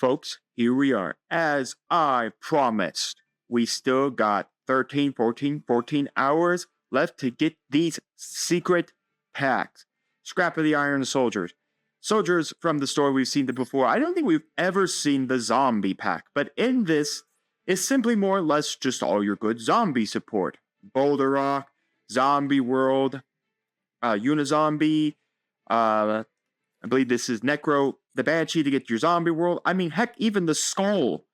folks, here we are. As I promised, we still got 13, 14 hours left to get these secret packs. Scrap of the Iron Soldiers. Soldiers from the story, we've seen them before. I don't think we've ever seen the zombie pack, but in this, it's simply more or less just all your good zombie support. Boulder Rock, Zombie World, Unizombie, I believe this is Necro, the Banshee to get your Zombie World. I mean, heck, even the Skull,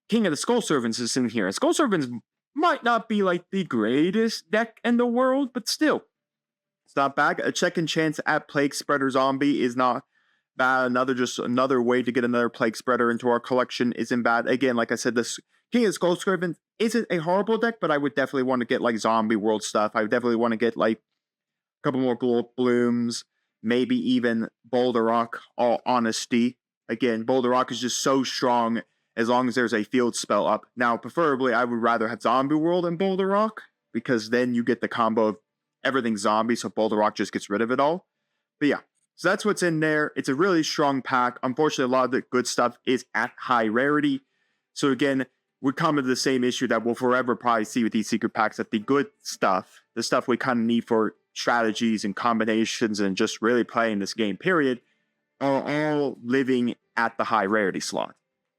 King of the Skull Servants is in here. Skull Servants might not be like the greatest deck in the world, but still, it's not bad. A second chance at Plague Spreader Zombie is not bad. Another way to get another Plague Spreader into our collection isn't bad. Again, like I said, this King of the Skull Servants isn't a horrible deck, but I would definitely want to get like Zombie World stuff. I would definitely want to get like a couple more Glow Blooms, maybe even Boulder Rock, all honesty. Again, Boulder Rock is just so strong as long as there's a field spell up. Now, preferably, I would rather have Zombie World and Boulder Rock, because then you get the combo of everything zombie, so Boulder Rock just gets rid of it all. But yeah, so that's what's in there. It's a really strong pack. Unfortunately, a lot of the good stuff is at high rarity. So again, we come to the same issue that we'll forever probably see with these secret packs, that the good stuff, the stuff we kind of need for strategies and combinations and just really playing this game, period, are all living at the high rarity slot.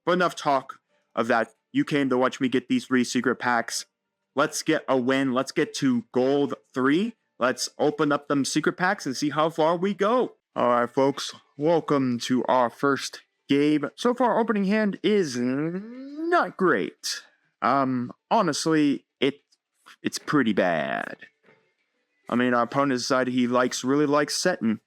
But enough talk of that. You came to watch me get these 3 secret packs. Let's get a win. Let's get to gold 3. Let's open up them secret packs and see how far we go. Alright, folks. Welcome to our first game. So far, opening hand is not great. Honestly, it's pretty bad. I mean, our opponent decided he really likes setting.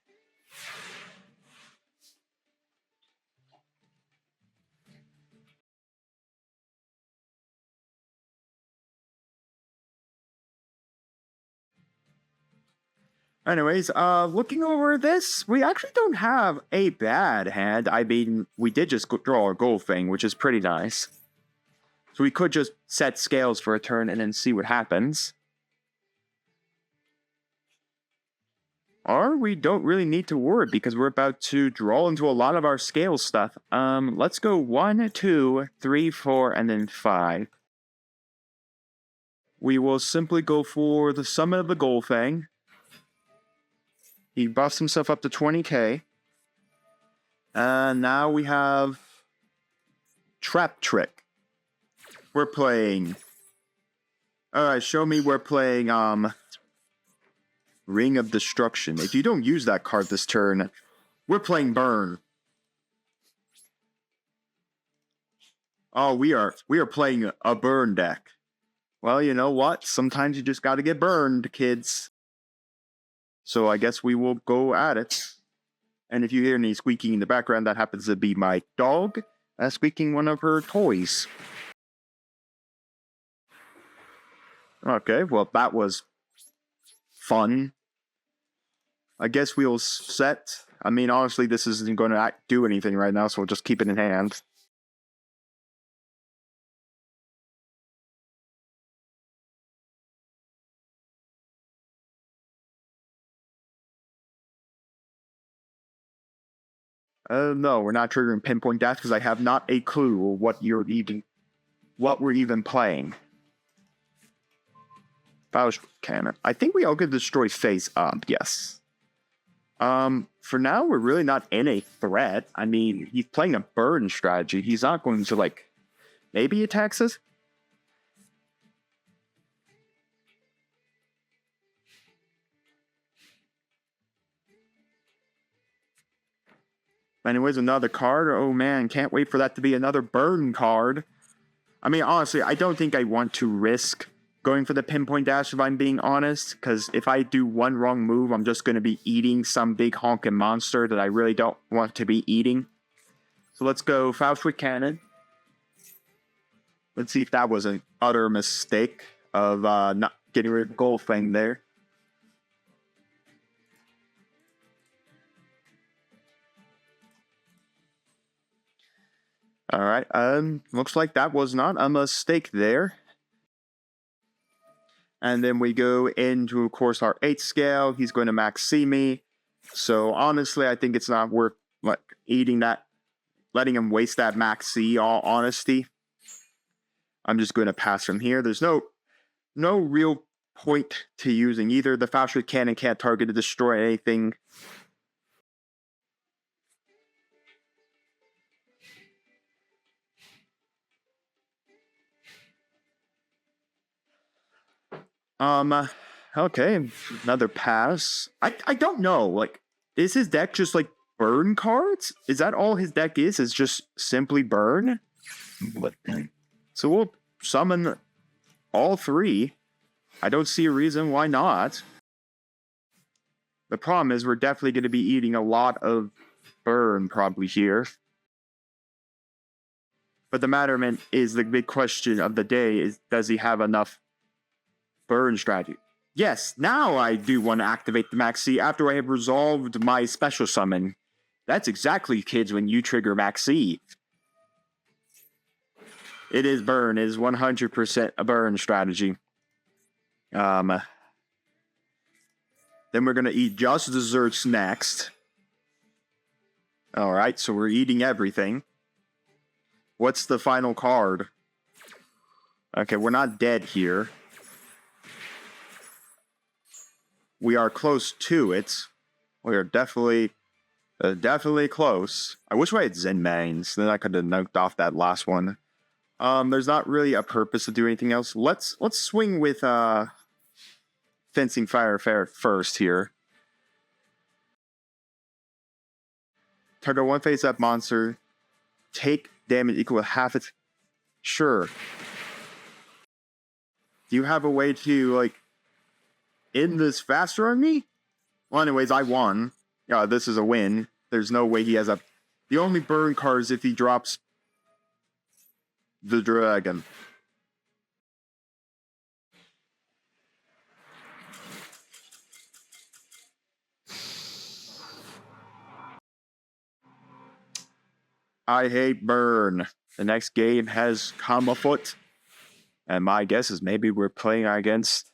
Anyways, looking over this, we actually don't have a bad hand. I mean, we did just draw a gold thing, which is pretty nice. So we could just set scales for a turn and then see what happens. Or we don't really need to worry, because we're about to draw into a lot of our scale stuff. Let's go 1, 2, 3, 4, and then 5. We will simply go for the Summon of the Gold Fang. He buffs himself up to 20k. Now we have Trap Trick. We're playing... Alright, show me we're playing, Ring of Destruction. If you don't use that card this turn, we're playing Burn. Oh, we are playing a Burn deck. Well, you know what? Sometimes you just gotta get burned, kids. So I guess we will go at it. And if you hear any squeaking in the background, that happens to be my dog squeaking one of her toys. Okay, well, that was fun. I guess we'll set. I mean, honestly, this isn't going to do anything right now, so we'll just keep it in hand. No, we're not triggering Pinpoint Dash because I have not a clue what we're even playing. Faust Cannon. I think we all could destroy face up, yes. For now, we're really not in a threat. I mean, he's playing a burn strategy. He's not going to, like, maybe attacks us? Anyways, another card. Oh man, can't wait for that to be another burn card. I mean, honestly, I don't think I want to risk going for the Pinpoint Dash if I'm being honest, because if I do one wrong move, I'm just going to be eating some big honking monster that I really don't want to be eating. So let's go Faust with Cannon. Let's see if that was an utter mistake of not getting rid of Gold Fang there. Alright, looks like that was not a mistake there. And then we go into, of course, our 8th scale. He's going to max see me. So honestly, I think it's not worth like eating that letting him waste that max C, all honesty. I'm just going to pass from here. There's no real point to using either. The faster cannon can't target to destroy anything. Okay, another pass. I don't know, like, is his deck just, like, burn cards? Is that all his deck is just simply burn? So we'll summon all three. I don't see a reason why not. The problem is we're definitely going to be eating a lot of burn probably here. But the matter is, the big question of the day is, does he have enough burn strategy? Yes, now I do want to activate the Max C after I have resolved my special summon. That's exactly, kids, when you trigger Max C. It is burn. It is 100% a burn strategy. Then we're going to eat just desserts next. Alright, so we're eating everything. What's the final card? Okay, we're not dead here. We are close to it. We are definitely close. I wish I had Zen Mains, then I could have knocked off that last one. There's not really a purpose to do anything else. Let's swing with Fencing Fire first here. Target one face-up monster. Take damage equal to half its... Sure. Do you have a way to, like, end this faster on me? Well, anyways, I won. Yeah, this is a win. There's no way he has a... The only burn card is if he drops the dragon. I hate burn. The next game has come afoot. And my guess is maybe we're playing against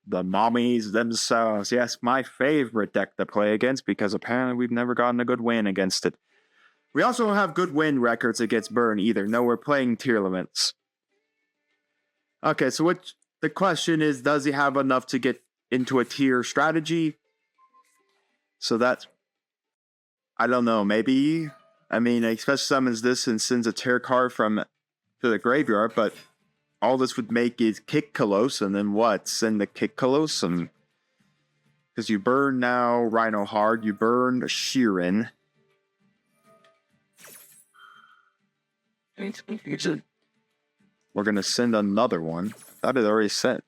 the mommies themselves. Yes, my favorite deck to play against, because apparently we've never gotten a good win against it. We also don't have good win records against burn either. No, we're playing tier limits. Okay, so the question is, does he have enough to get into a tier strategy? So that's... I don't know, maybe... I mean, he special summons this and sends a tier card to the graveyard, but all this would make is kick Kalos, and then what? Send the kick Kalos, and... Because you burn now Rhino Hard, you burn Sheeran. We're gonna send another one. I thought it already sent.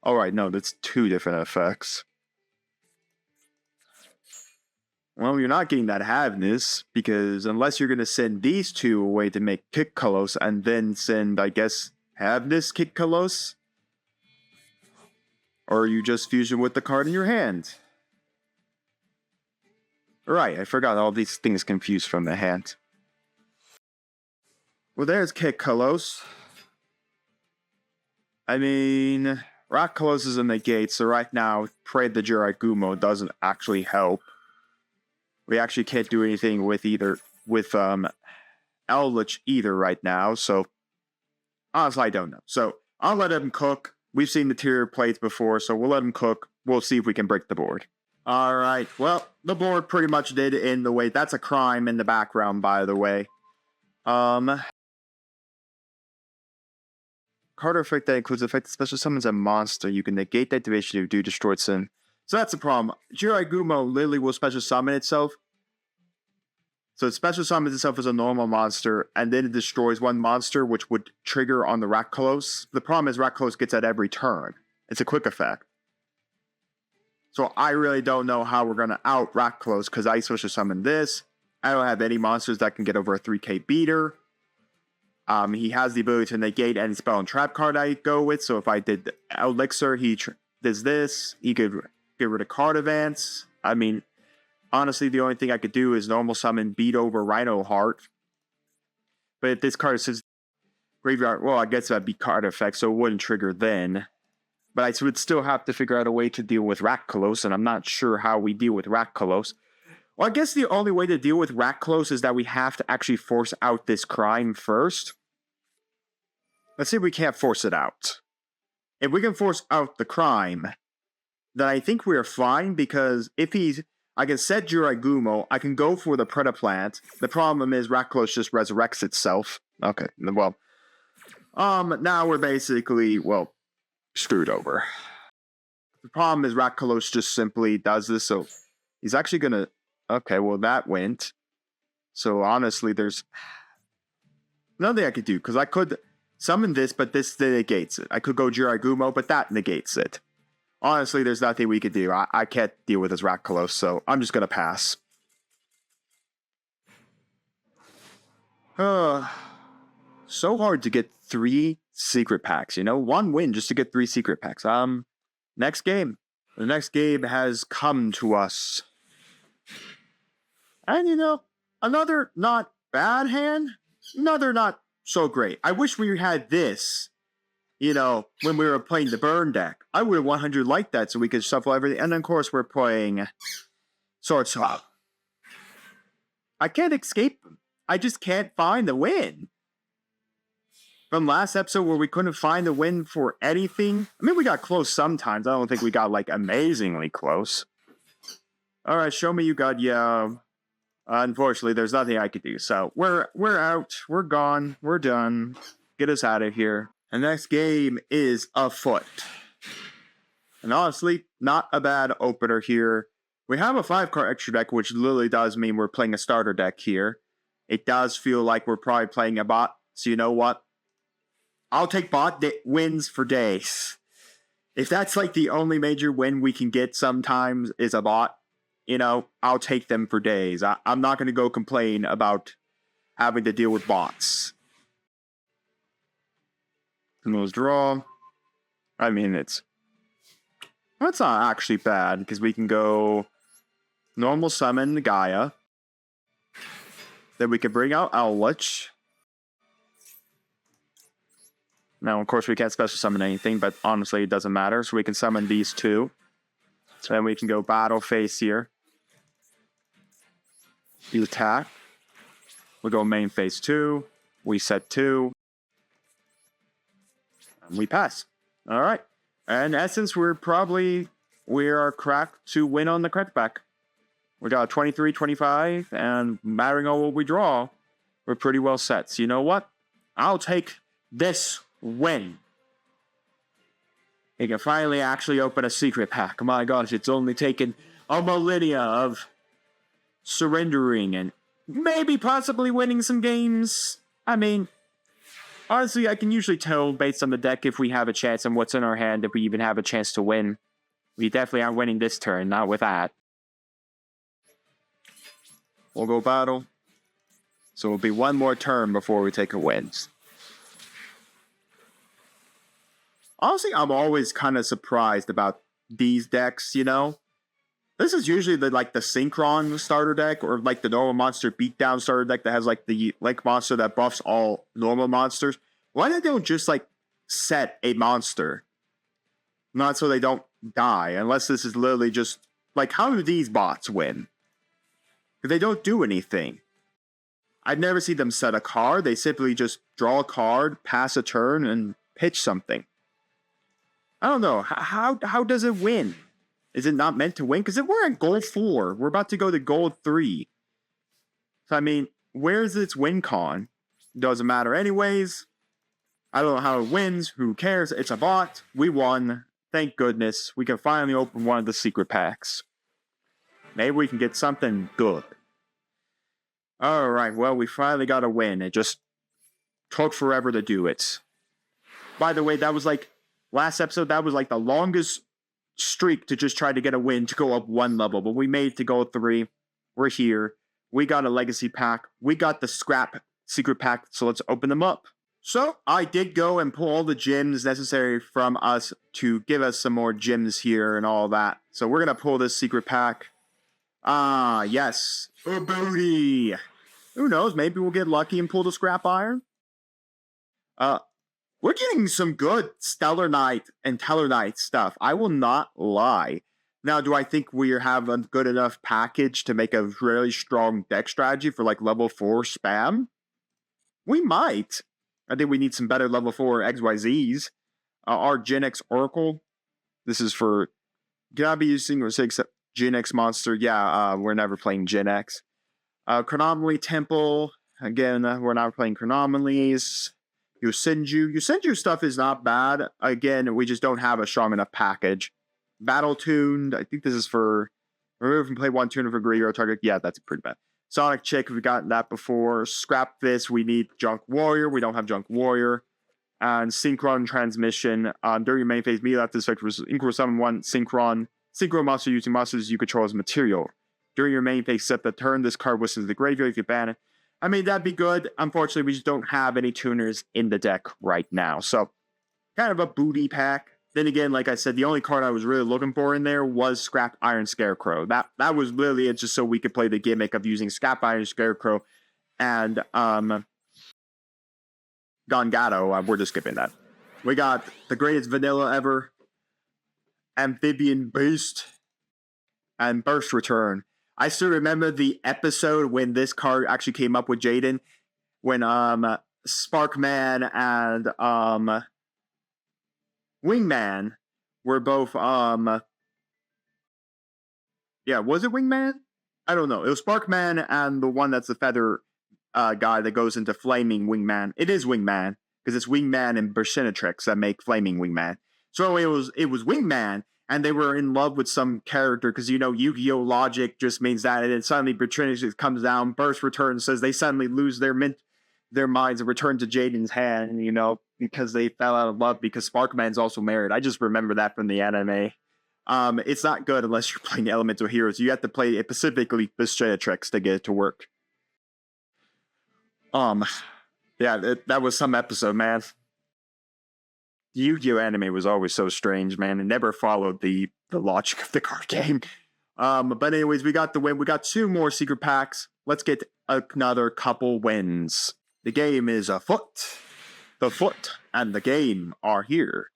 Alright, no, that's two different effects. Well, you're not getting that Havness, because unless you're gonna send these two away to make Kick Kalos, and then send, I guess, Havness Kick Kalos? Or you just fusion with the card in your hand. Right, I forgot all these things confused from the hand. Well, there's Kick Kalos. I mean, Rock Kalos is in the gate, so right now, Pray the YuGiOh doesn't actually help. We actually can't do anything with Eldritch either right now, so honestly, I don't know. So I'll let him cook. We've seen the tier plays before, so we'll let him cook. We'll see if we can break the board. Alright, well, the board pretty much did in the way. That's a crime in the background, by the way. Card effect that includes effect special summons a monster. You can negate that activation if you do destroy sin. So that's the problem. YuGiOh literally will special summon itself. So it special summons itself as a normal monster, and then it destroys one monster, which would trigger on the Rakdos. The problem is Rakdos gets that every turn. It's a quick effect. So I really don't know how we're going to out Rakdos, because I special summon this. I don't have any monsters that can get over a 3k beater. He has the ability to negate any spell and trap card I go with, so if I did Elixir, he does this. He could get rid of card advance. I mean, honestly, the only thing I could do is normal summon beat over Rhino Heart. But if this card says graveyard, well, I guess that'd be card effect, so it wouldn't trigger then. But I would still have to figure out a way to deal with Rakdos, and I'm not sure how we deal with Rakdos. Well, I guess the only way to deal with Rakdos is that we have to actually force out this crime first. Let's see if we can't force it out. If we can force out the crime, then I think we're fine, because if he's... I can set YuGiOh, I can go for the Predaplant. The problem is Rakdos just resurrects itself. Okay, well... now we're basically, well, screwed over. The problem is Rakdos just simply does this, so he's actually gonna... Okay, well, that went. So, honestly, there's nothing I could do, because I could summon this, but this negates it. I could go YuGiOh, but that negates it. Honestly, there's nothing we could do. I can't deal with this Rakdos, so I'm just gonna pass. So hard to get 3 secret packs, you know? 1 win just to get 3 secret packs. Next game. The next game has come to us. And, you know, another not bad hand, another not so great. I wish we had this, you know, when we were playing the burn deck. I would have 100 liked that so we could shuffle everything. And then, of course, we're playing Sword Swap. I can't escape them. I just can't find the win. From last episode where we couldn't find the win for anything. I mean, we got close sometimes. I don't think we got, like, amazingly close. Alright, show me YuGiOh. Unfortunately, there's nothing I could do. So, we're out. We're gone. We're done. Get us out of here. The next game is afoot. And honestly, not a bad opener here. We have a 5-card extra deck, which literally does mean we're playing a starter deck here. It does feel like we're probably playing a bot. So you know what? I'll take bot wins for days. If that's like the only major win we can get sometimes is a bot, you know, I'll take them for days. I'm not going to go complain about having to deal with bots. Most draw. I mean, that's not actually bad, because we can go normal summon Gaia. Then we can bring out Owlwitch. Now, of course, we can't special summon anything, but honestly, it doesn't matter. So we can summon these 2. So then we can go battle phase here. You attack. We go main phase 2. We set 2. And we pass. Alright. In essence, we are cracked to win on the correct back. We got 23, 25, and mattering on what we draw, we're pretty well set. So you know what? I'll take this win. He can finally actually open a secret pack. Oh my gosh, it's only taken a millennia of surrendering and maybe possibly winning some games. I mean, honestly, I can usually tell based on the deck if we have a chance and what's in our hand, if we even have a chance to win. We definitely aren't winning this turn, not with that. We'll go battle. So it'll be 1 more turn before we take a win. Honestly, I'm always kind of surprised about these decks, you know? This is usually the Synchron starter deck, or like the normal monster beatdown starter deck that has like the Link monster that buffs all normal monsters. Why don't they just like set a monster? Not so they don't die, unless this is literally just like, how do these bots win? They don't do anything. I've never seen them set a card. They simply just draw a card, pass a turn, and pitch something. I don't know. How does it win? Is it not meant to win? Because we're at gold 4. We're about to go to gold 3. So, I mean, where's its win con? Doesn't matter anyways. I don't know how it wins. Who cares? It's a bot. We won. Thank goodness. We can finally open one of the secret packs. Maybe we can get something good. Alright, well, we finally got a win. It just took forever to do it. By the way, that was like, last episode, that was like the longest streak to just try to get a win to go up 1 level. But we made it to gold 3. We're here. We got a legacy pack. We got the scrap secret pack, so let's open them up. So, I did go and pull all the gems necessary from us to give us some more gems here and all that. So we're going to pull this secret pack. Ah, yes. A booty. Who knows? Maybe we'll get lucky and pull the scrap iron. We're getting some good Stellar Knight and Teller Knight stuff. I will not lie. Now, do I think we have a good enough package to make a really strong deck strategy for like level 4 spam? We might. I think we need some better level 4 XYZs. Our Gen X Oracle. This is for. Can I be using or 6 Gen X monster? Yeah, we're never playing Gen X. Chronomaly Temple. Again, we're not playing Chronomalies. Yusenju stuff is not bad. Again, we just don't have a strong enough package. Battle Tuned. I think this is for. Remove and play one tune for graveyard target. Yeah, that's pretty bad. Sonic Chick, we've gotten that before. Scrap this. We need Junk Warrior. We don't have Junk Warrior. And Synchron Transmission. During your main phase, me left this effect was Synchro Summon 1 Synchro monster using monsters you control as material. During your main phase, set the turn, this card whistles to the graveyard if you ban it. I mean, that'd be good. Unfortunately, we just don't have any tuners in the deck right now. So, kind of a booty pack. Then again, like I said, the only card I was really looking for in there was Scrap Iron Scarecrow. That was literally it, just so we could play the gimmick of using Scrap Iron Scarecrow and Gongato. We're just skipping that. We got the greatest vanilla ever, Amphibian Beast, and Burst Return. I still remember the episode when this card actually came up with Jaden, when Sparkman and Wingman were both was it Wingman? I don't know. It was Sparkman and the one that's the feather guy that goes into Flaming Wingman. It is Wingman, because it's Wingman and Burshinatrix that make Flaming Wingman. So it was Wingman, and they were in love with some character, because YuGiOh logic just means that, and then suddenly Burshinatrix comes down, Burst returns, says they suddenly lose their minds and return to Jaden's hand, because they fell out of love, because Sparkman's also married. I just remember that from the anime. It's not good unless you're playing Elemental Heroes. You have to play it specifically Burshinatrix to get it to work. That was some episode, man. The Yu-Gi-Oh anime was always so strange, man. It never followed the logic of the card game. But anyways, we got the win. We got 2 more secret packs. Let's get another couple wins. The game is afoot. The foot and the game are here.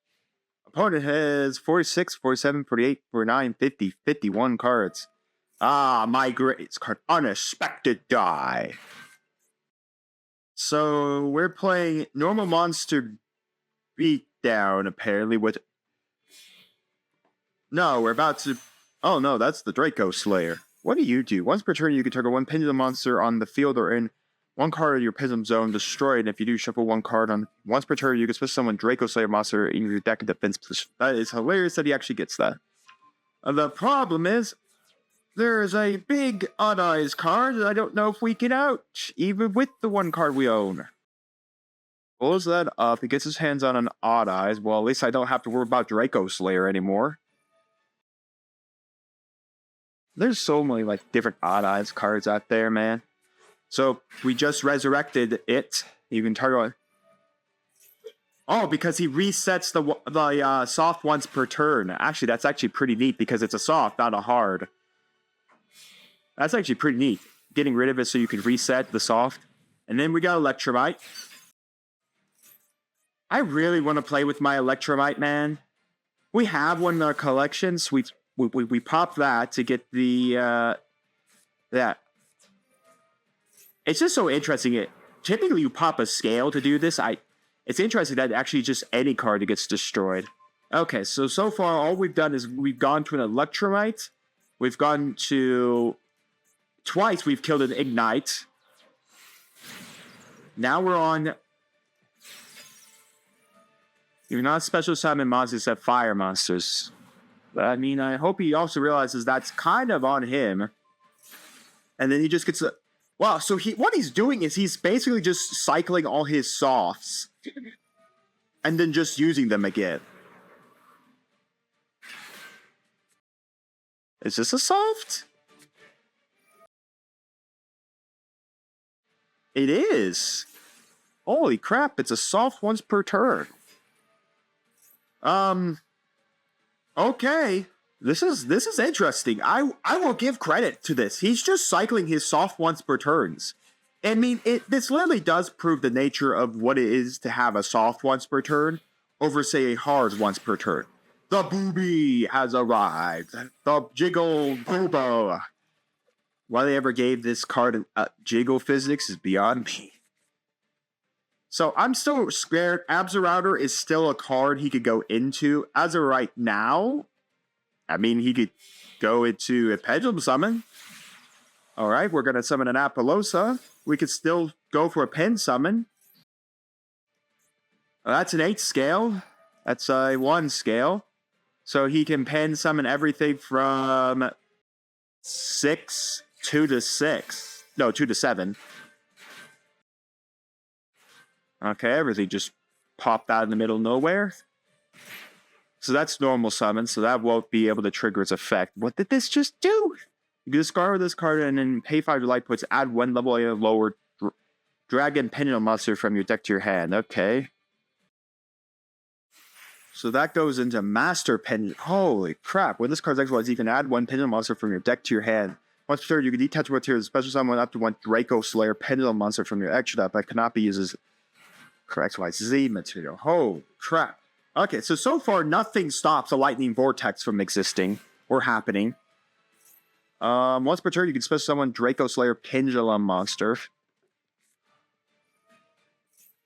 Opponent has 46, 47, 48, 49, 50, 51 cards. My greatest card. Unexpected Die. So, we're playing normal monster beatdown, apparently, with... No, we're about to... Oh, no, that's the Draco Slayer. What do you do? Once per turn, you can target one pendulum monster on the field or in one card of your Prism Zone, destroy it, and if you do, shuffle one card on... Once per turn, you can special summon Draco Slayer monster in your deck in defense position. That is hilarious that he actually gets that. The problem is... There's a big Odd Eyes card that I don't know if we can out, even with the one card we own. Pulls that up, he gets his hands on an Odd Eyes. Well, at least I don't have to worry about Draco Slayer anymore. There's so many, different Odd Eyes cards out there, man. So, we just resurrected it. You can target... Oh, because he resets the soft once per turn. Actually, that's actually pretty neat, because it's a soft, not a hard. That's actually pretty neat. Getting rid of it so you can reset the soft. And then we got Electromite. I really want to play with my Electromite, man. We have one in our collections. We popped that to get the... that. It's just so interesting. Typically, you pop a scale to do this. It's interesting that actually just any card gets destroyed. Okay, so far, all we've done is we've gone to an Electromite. We've gone to... Twice we've killed an Ignite. Now we're on... You're not special summon monsters except fire monsters. But I mean, I hope he also realizes that's kind of on him. And then he just gets a... Wow, so what he's doing is he's basically just cycling all his softs. And then just using them again. Is this a soft? It is. Holy crap, it's a soft once per turn. Okay. This is interesting. I will give credit to this. He's just cycling his soft once per turns. I mean, this literally does prove the nature of what it is to have a soft once per turn over, say, a hard once per turn. The booby has arrived. The Jiggle Bobo. Why they ever gave this card Jiggle physics is beyond me. So I'm still scared. Absorouter is still a card he could go into. As of right now, I mean, he could go into a Pendulum Summon. All right, we're going to summon an Apollosa. We could still go for a Pen Summon. That's an 8 scale. That's a 1 scale. So he can Pen Summon everything from 2 to 6. No, 2 to 7. Okay, everything just popped out in the middle of nowhere. So that's normal summon, so that won't be able to trigger its effect. What did this just do? You can discard this card and then pay 5 light points, add 1 level A lower Dragon Pendulum monster from your deck to your hand. Okay. So that goes into Master Pendulum. Holy crap. When this card's exiled, you can add 1 Pendulum monster from your deck to your hand. Once per turn, you can detach one tier, special summon up to 1 Draco Slayer Pendulum monster from your extra deck, but cannot be used as XYZ material. Holy crap. Okay, so far, nothing stops a Lightning Vortex from existing or happening. Once per turn, you can special summon Draco Slayer Pendulum monster.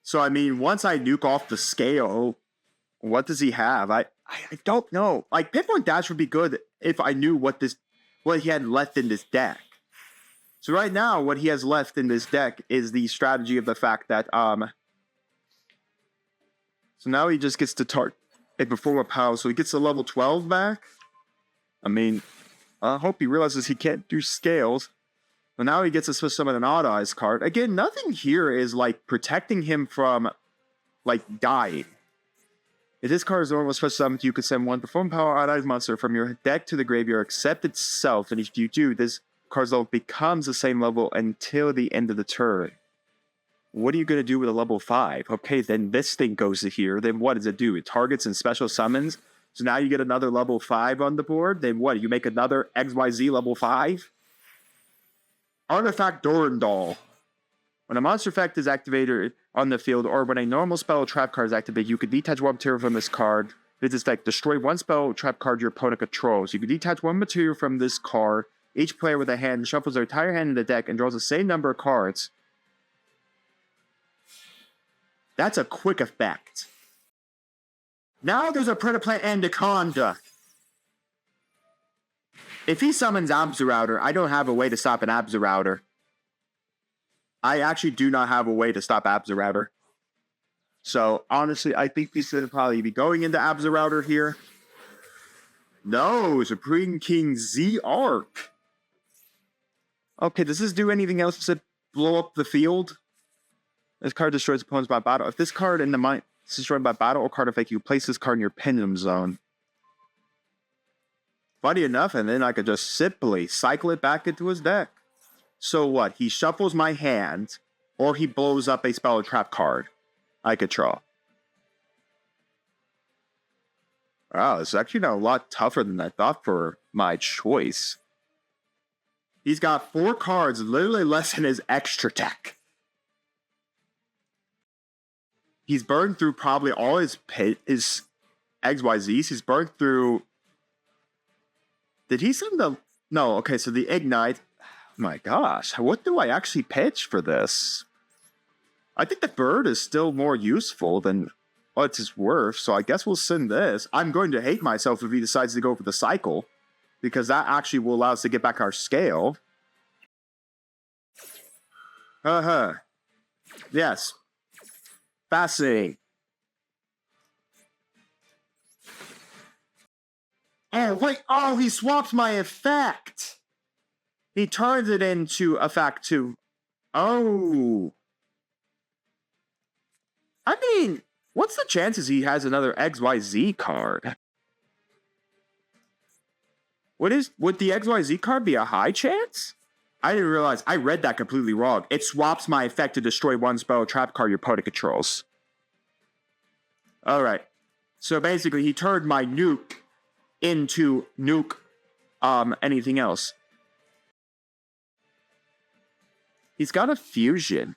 So, I mean, once I nuke off the scale, what does he have? I don't know. Like, Pinpoint Dash would be good if I knew what he had left in this deck. So right now, what he has left in this deck is the strategy of the fact that, so now he just gets to target a performer power, so he gets the level 12 back. I mean, I hope he realizes he can't do scales. But now he gets to switch summon an Odd Eyes card. Again, nothing here is, like, protecting him from, like, dying. If this card is normal special summon, you can send 1 perform power Odd Eyes monster from your deck to the graveyard except itself, and if you do, this card's level becomes the same level until the end of the turn. What are you going to do with a level 5? Okay, then this thing goes to here. Then what does it do? It targets and special summons. So now you get another level 5 on the board. Then what? You make another XYZ level 5? Artifact Durandal. When a monster effect is activated on the field, or when a normal spell or trap card is activated, you can detach 1 material from this card. This is like destroy 1 spell or trap card your opponent controls. You can detach 1 material from this card. Each player with a hand shuffles their entire hand in the deck and draws the same number of cards. That's a quick effect. Now there's a Predaplant Anaconda. If he summons Absorouter, I don't have a way to stop an Absorouter. I actually do not have a way to stop Absorouter. So, honestly, I think he's going to probably be going into Absorouter here. No, Supreme King Z-Arc. Okay, does this do anything else except blow up the field? This card destroys opponents by battle. If this card in the mind is destroyed by battle or card effect, you place this card in your Pendulum Zone. Funny enough, and then I could just simply cycle it back into his deck. So what? He shuffles my hand, or he blows up a spell or trap card I could draw. Wow, it's actually a lot tougher than I thought for my choice. He's got 4 cards, literally less than his extra deck. He's burned through probably all his XYZs. He's burned through... Did he send the... No, okay, so the Ignite... My gosh, what do I actually pitch for this? I think the bird is still more useful than what it's worth, so I guess we'll send this. I'm going to hate myself if he decides to go for the cycle, because that actually will allow us to get back our scale. Yes. Fascinating. Oh, wait. Oh, he swapped my effect. He turns it into effect 2. Oh. I mean, what's the chances he has another XYZ card? Would the XYZ card be a high chance? I didn't realize. I read that completely wrong. It swaps my effect to destroy 1 spell or trap card your opponent controls. Alright. So basically, he turned my nuke into nuke anything else. He's got a fusion.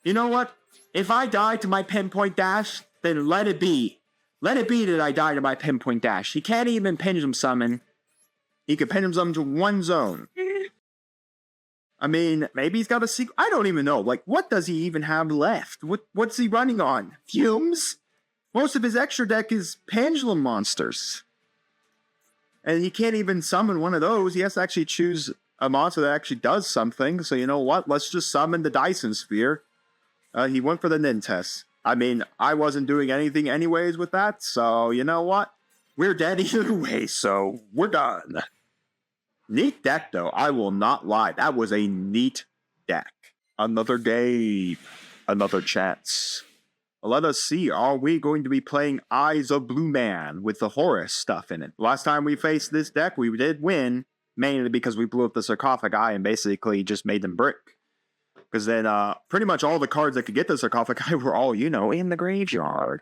You know what? If I die to my Pinpoint Dash, then let it be. Let it be that I die to my pinpoint dash. He can't even pendulum summon. He can pendulum summon to one zone. I mean, maybe he's got a secret. I don't even know. Like, what does he even have left? What's he running on? Fumes? Most of his extra deck is pendulum monsters. And he can't even summon one of those. He has to actually choose a monster that actually does something. So you know what? Let's just summon the Dyson Sphere. He went for the Nintes. I mean, I wasn't doing anything anyways with that. So you know what? We're dead either way. So we're done. Neat deck, though. I will not lie. That was a neat deck. Another game. Another chance. Let us see. Are we going to be playing Eyes of Blue Man with the Horus stuff in it? Last time we faced this deck, we did win. Mainly because we blew up the sarcophagi and basically just made them brick. Because then pretty much all the cards that could get the sarcophagi were all, you know, in the graveyard.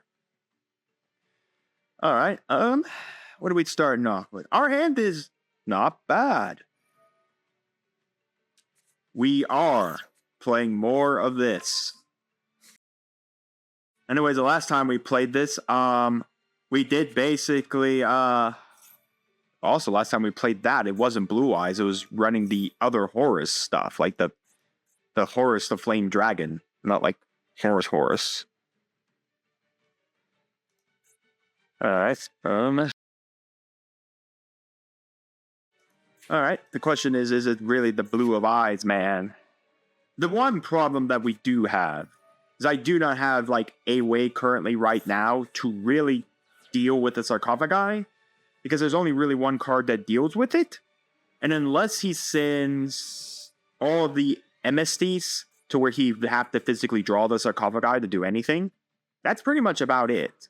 Alright. What are we starting off with? Our hand is not bad. We are playing more of this. Anyways, the last time we played this, we did basically, also last time we played that, it wasn't Blue Eyes, it was running the other Horus stuff, like the Horus, the Flame Dragon, not like Horus. Alright, Alright, the question is it really the Blue of Eyes, man? The one problem that we do have is I do not have, like, a way currently right now to really deal with the sarcophagi, because there's only really one card that deals with it, and unless he sends all of the MSTs to where he would have to physically draw the sarcophagi to do anything, that's pretty much about it.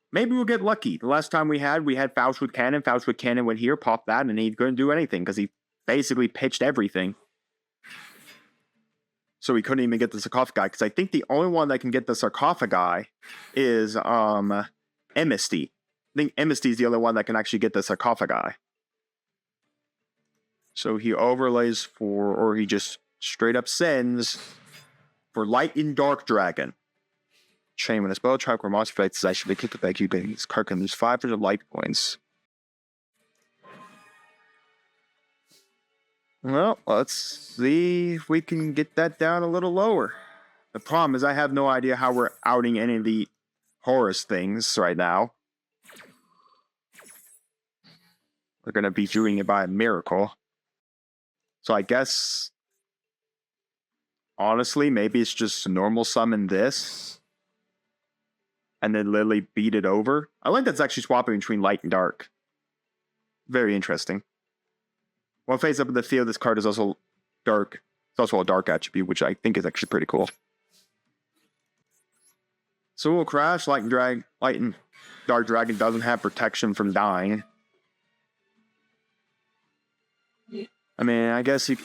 Maybe we'll get lucky. The last time we had Faust with Cannon. Faust with Cannon went here, popped that, and he couldn't do anything because he basically pitched everything. So we couldn't even get the sarcophagi, because I think the only one that can get the sarcophagi is MST. I think MST is the only one that can actually get the sarcophagi. So he overlays for, or he just straight up sends for Light and Dark Dragon. Chain when a spell track or monster fights is actually kick the back, you can use card can lose 500 life points. Well, let's see if we can get that down a little lower. The problem is I have no idea how we're outing any of the Horus things right now. We're going to be doing it by a miracle. So I guess, honestly, maybe it's just normal summon this. And then literally beat it over. I like that's actually swapping between light and dark. Very interesting. One face up in the field, this card is also dark. It's also a dark attribute, which I think is actually pretty cool. So we'll crash. Light and Dark Dragon doesn't have protection from dying. I mean, I guess he...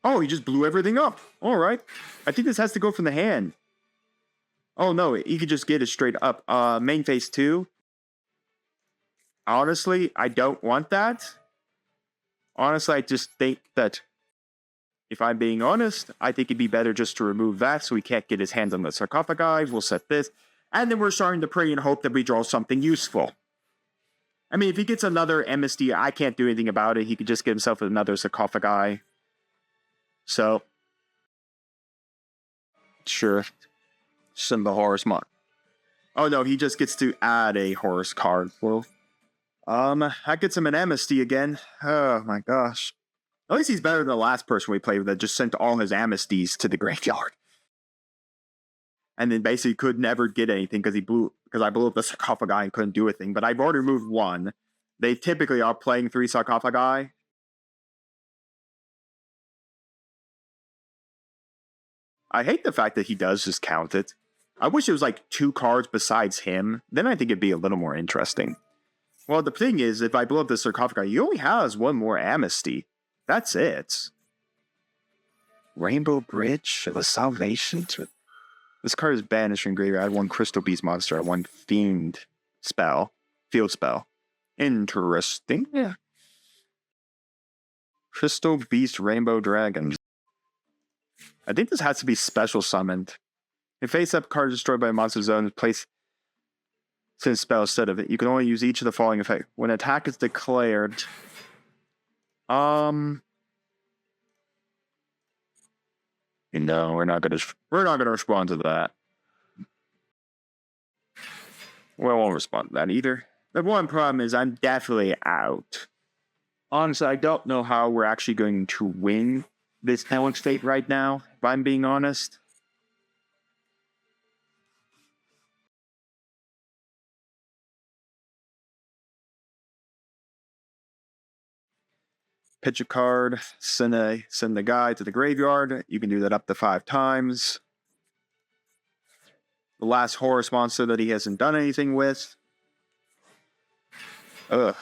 Oh, he just blew everything up. Alright. I think this has to go from the hand. Oh no, he could just get it straight up. Main phase 2. Honestly, I don't want that. Honestly, I just think that, if I'm being honest, I think it'd be better just to remove that so he can't get his hands on the sarcophagi. We'll set this. And then we're starting to pray and hope that we draw something useful. I mean, if he gets another MSD, I can't do anything about it. He could just get himself another sarcophagi. So, sure. Send the Horus mod. Oh no, he just gets to add a Horus card. Well, that gets him an MSD again. Oh my gosh. At least he's better than the last person we played with that just sent all his MSDs to the graveyard. And then basically could never get anything because I blew up the sarcophagi and couldn't do a thing. But I've already removed one. They typically are playing 3 sarcophagi. I hate the fact that he does just count it. I wish it was like 2 cards besides him. Then I think it'd be a little more interesting. Well, the thing is, if I blow up the sarcophagi, he only has one more amnesty. That's it. Rainbow Bridge, the Salvation. This card is banished from graveyard. I had 1 Crystal Beast monster, I had 1 Fiend spell. Field spell. Interesting. Yeah. Crystal Beast Rainbow Dragon. I think this has to be special summoned. If face-up card destroyed by a monster zone, place Since spell instead of it, you can only use each of the following effects. When attack is declared, no, we're not gonna respond to that. We won't respond to that either. The one problem is I'm definitely out. Honestly, I don't know how we're actually going to win this challenge state right now, if I'm being honest. Pitch a card, send the guy to the graveyard. You can do that up to 5 times. The last Horus monster that he hasn't done anything with. Ugh.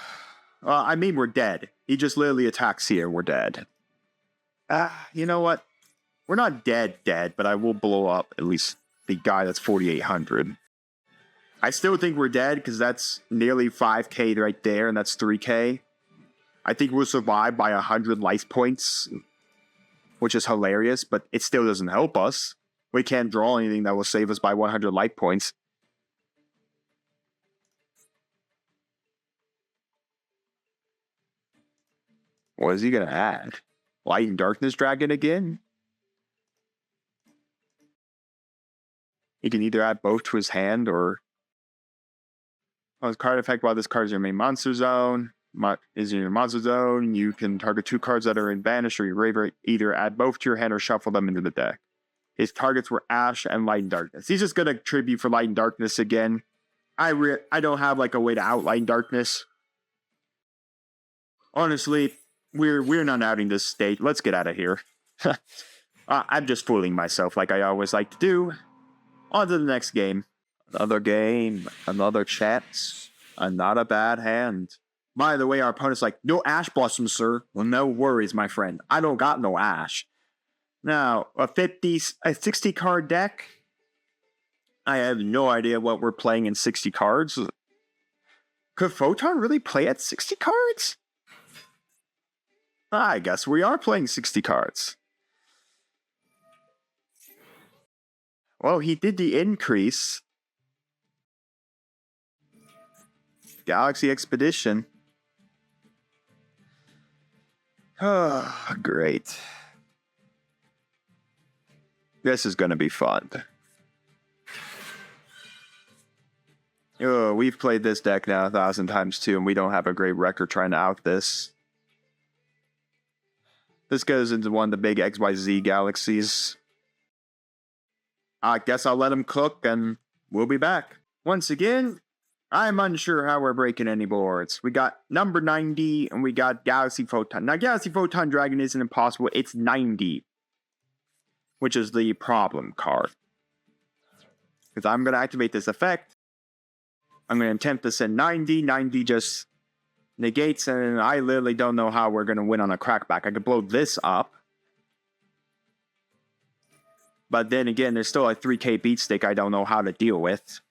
I mean, we're dead. He just literally attacks here. We're dead. You know what? We're not dead, but I will blow up at least the guy that's 4,800. I still think we're dead because that's nearly 5k right there, and that's 3k. I think we'll survive by 100 life points, which is hilarious, but it still doesn't help us. We can't draw anything that will save us by 100 life points. What is he going to add? Light and Darkness Dragon again? He can either add both to his hand or... Oh, his card effect while this card is in your main monster zone. Is in your monster zone. You can target 2 cards that are in Banish or your Raver. Either add both to your hand or shuffle them into the deck. His targets were Ash and Light and Darkness. He's just going to tribute for Light and Darkness again. I don't have like a way to out Light and Darkness. Honestly, we're not outing this state. Let's get out of here. I'm just fooling myself like I always like to do. On to the next game. Another game, another chance, and not a bad hand. By the way, our opponent's like, no Ash Blossom, sir. Well, no worries, my friend. I don't got no Ash. Now, a 60 card deck. I have no idea what we're playing in 60 cards. Could Photon really play at 60 cards? I guess we are playing 60 cards. Well, he did the increase. Galaxy Expedition. Oh, great. This is going to be fun. Oh, we've played this deck now 1,000 times too, and we don't have a great record trying to out this. This goes into one of the big XYZ galaxies. I guess I'll let him cook, and we'll be back. Once again, I'm unsure how we're breaking any boards. We got number 90, and we got Galaxy Photon. Now, Galaxy Photon Dragon isn't impossible. It's 90, which is the problem card. Because I'm going to activate this effect. I'm going to attempt to send 90. 90 just negates, and I literally don't know how we're going to win on a crackback. I could blow this up. But then again, there's still a 3k beat stick I don't know how to deal with.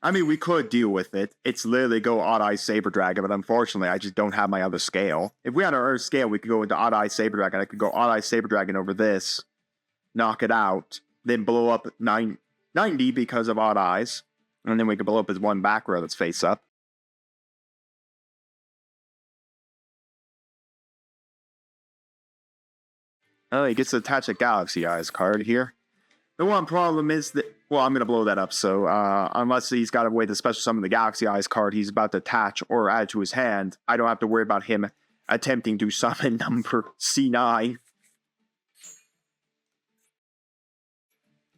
I mean, we could deal with it. It's literally go Odd Eye Saber Dragon, but unfortunately, I just don't have my other scale. If we had our other scale, we could go into Odd Eye Saber Dragon. I could go Odd Eye Saber Dragon over this, knock it out, then blow up 90 because of Odd Eyes, and then we could blow up his one back row that's face up. Oh, he gets to attach a Galaxy Eyes card here. The one problem is that, well, I'm going to blow that up, so unless he's got a way to special summon the Galaxy Eyes card he's about to attach or add to his hand, I don't have to worry about him attempting to summon number C9.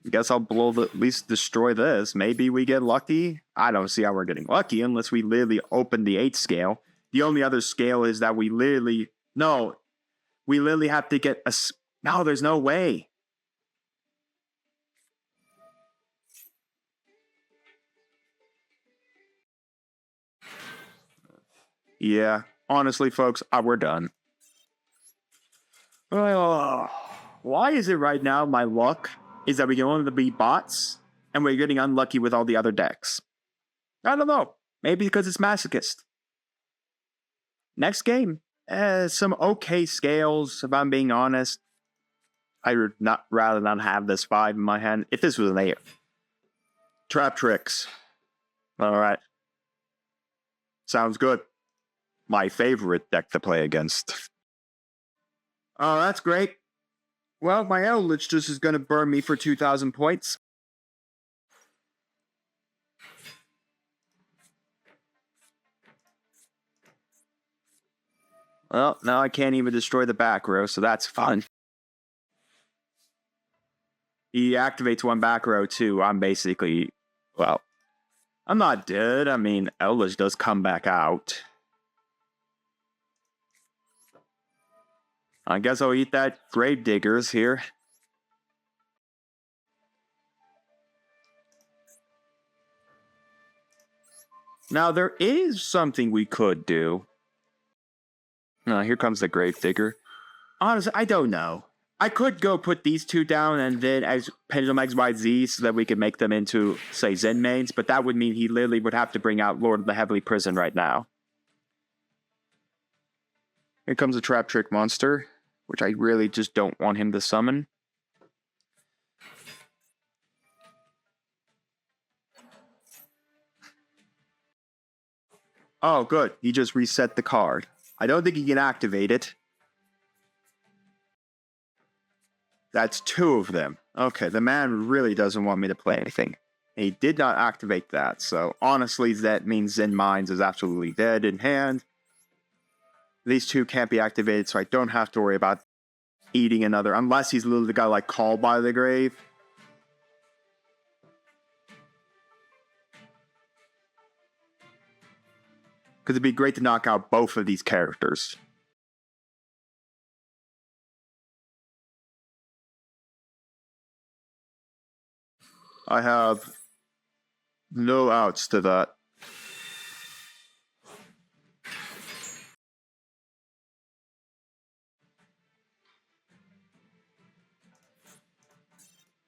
I guess I'll at least destroy this. Maybe we get lucky. I don't see how we're getting lucky unless we literally open the 8 scale. The only other scale is that we literally have to get a... No, there's no way. Yeah, honestly, folks, we're done. Well, why is it right now my luck is that we can only beat bots, and we're getting unlucky with all the other decks? I don't know. Maybe because it's Masochist. Next game, some okay scales, if I'm being honest. I would rather not have this 5 in my hand. If this was an 8. Trap tricks. Alright. Sounds good. My favorite deck to play against. Oh, that's great. Well, my Eldritch just is going to burn me for 2,000 points. Well, now I can't even destroy the back row, so that's fun. He activates one back row, too. I'm basically... Well, I'm not dead. I mean, Eldritch does come back out. I guess I'll eat that Grave Diggers here. Now, there is something we could do. Here comes the Grave Digger. Honestly, I don't know. I could go put these two down and then as Pendulum XYZ so that we could make them into, say, Zen mains, but that would mean he literally would have to bring out Lord of the Heavenly Prison right now. Here comes a Trap Trick monster, which I really just don't want him to summon. Oh, good. He just reset the card. I don't think he can activate it. That's 2 of them. Okay, the man really doesn't want me to play anything. He did not activate that, so honestly that means Zen Mines is absolutely dead in hand. These 2 can't be activated, so I don't have to worry about eating another, unless he's literally got like Called by the Grave. Because it'd be great to knock out both of these characters. I have no outs to that.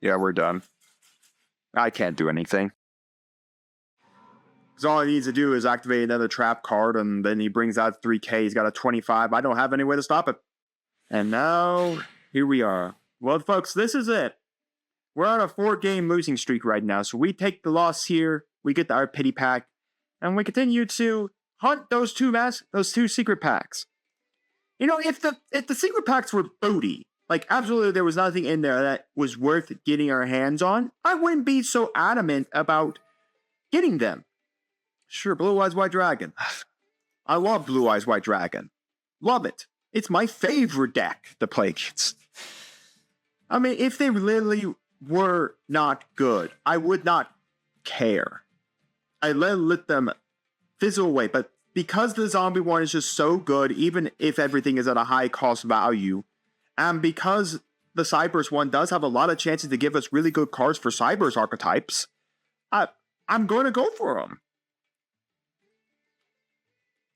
Yeah, we're done. I can't do anything. Because all he needs to do is activate another trap card, and then he brings out 3k. He's got a 25. I don't have any way to stop it. And now, here we are. Well, folks, this is it. We're on a 4-game losing streak right now, so we take the loss here, we get our pity pack, and we continue to hunt those two secret packs. You know, if the secret packs were booty, like absolutely there was nothing in there that was worth getting our hands on, I wouldn't be so adamant about getting them. Sure, Blue Eyes White Dragon. I love Blue Eyes White Dragon. Love it. It's my favorite deck to play against. I mean, if they literally were not good, I would not care. I let them fizzle away, but because the zombie one is just so good, even if everything is at a high cost value, and because the Cyberse one does have a lot of chances to give us really good cards for Cyberse archetypes, I'm going to go for them.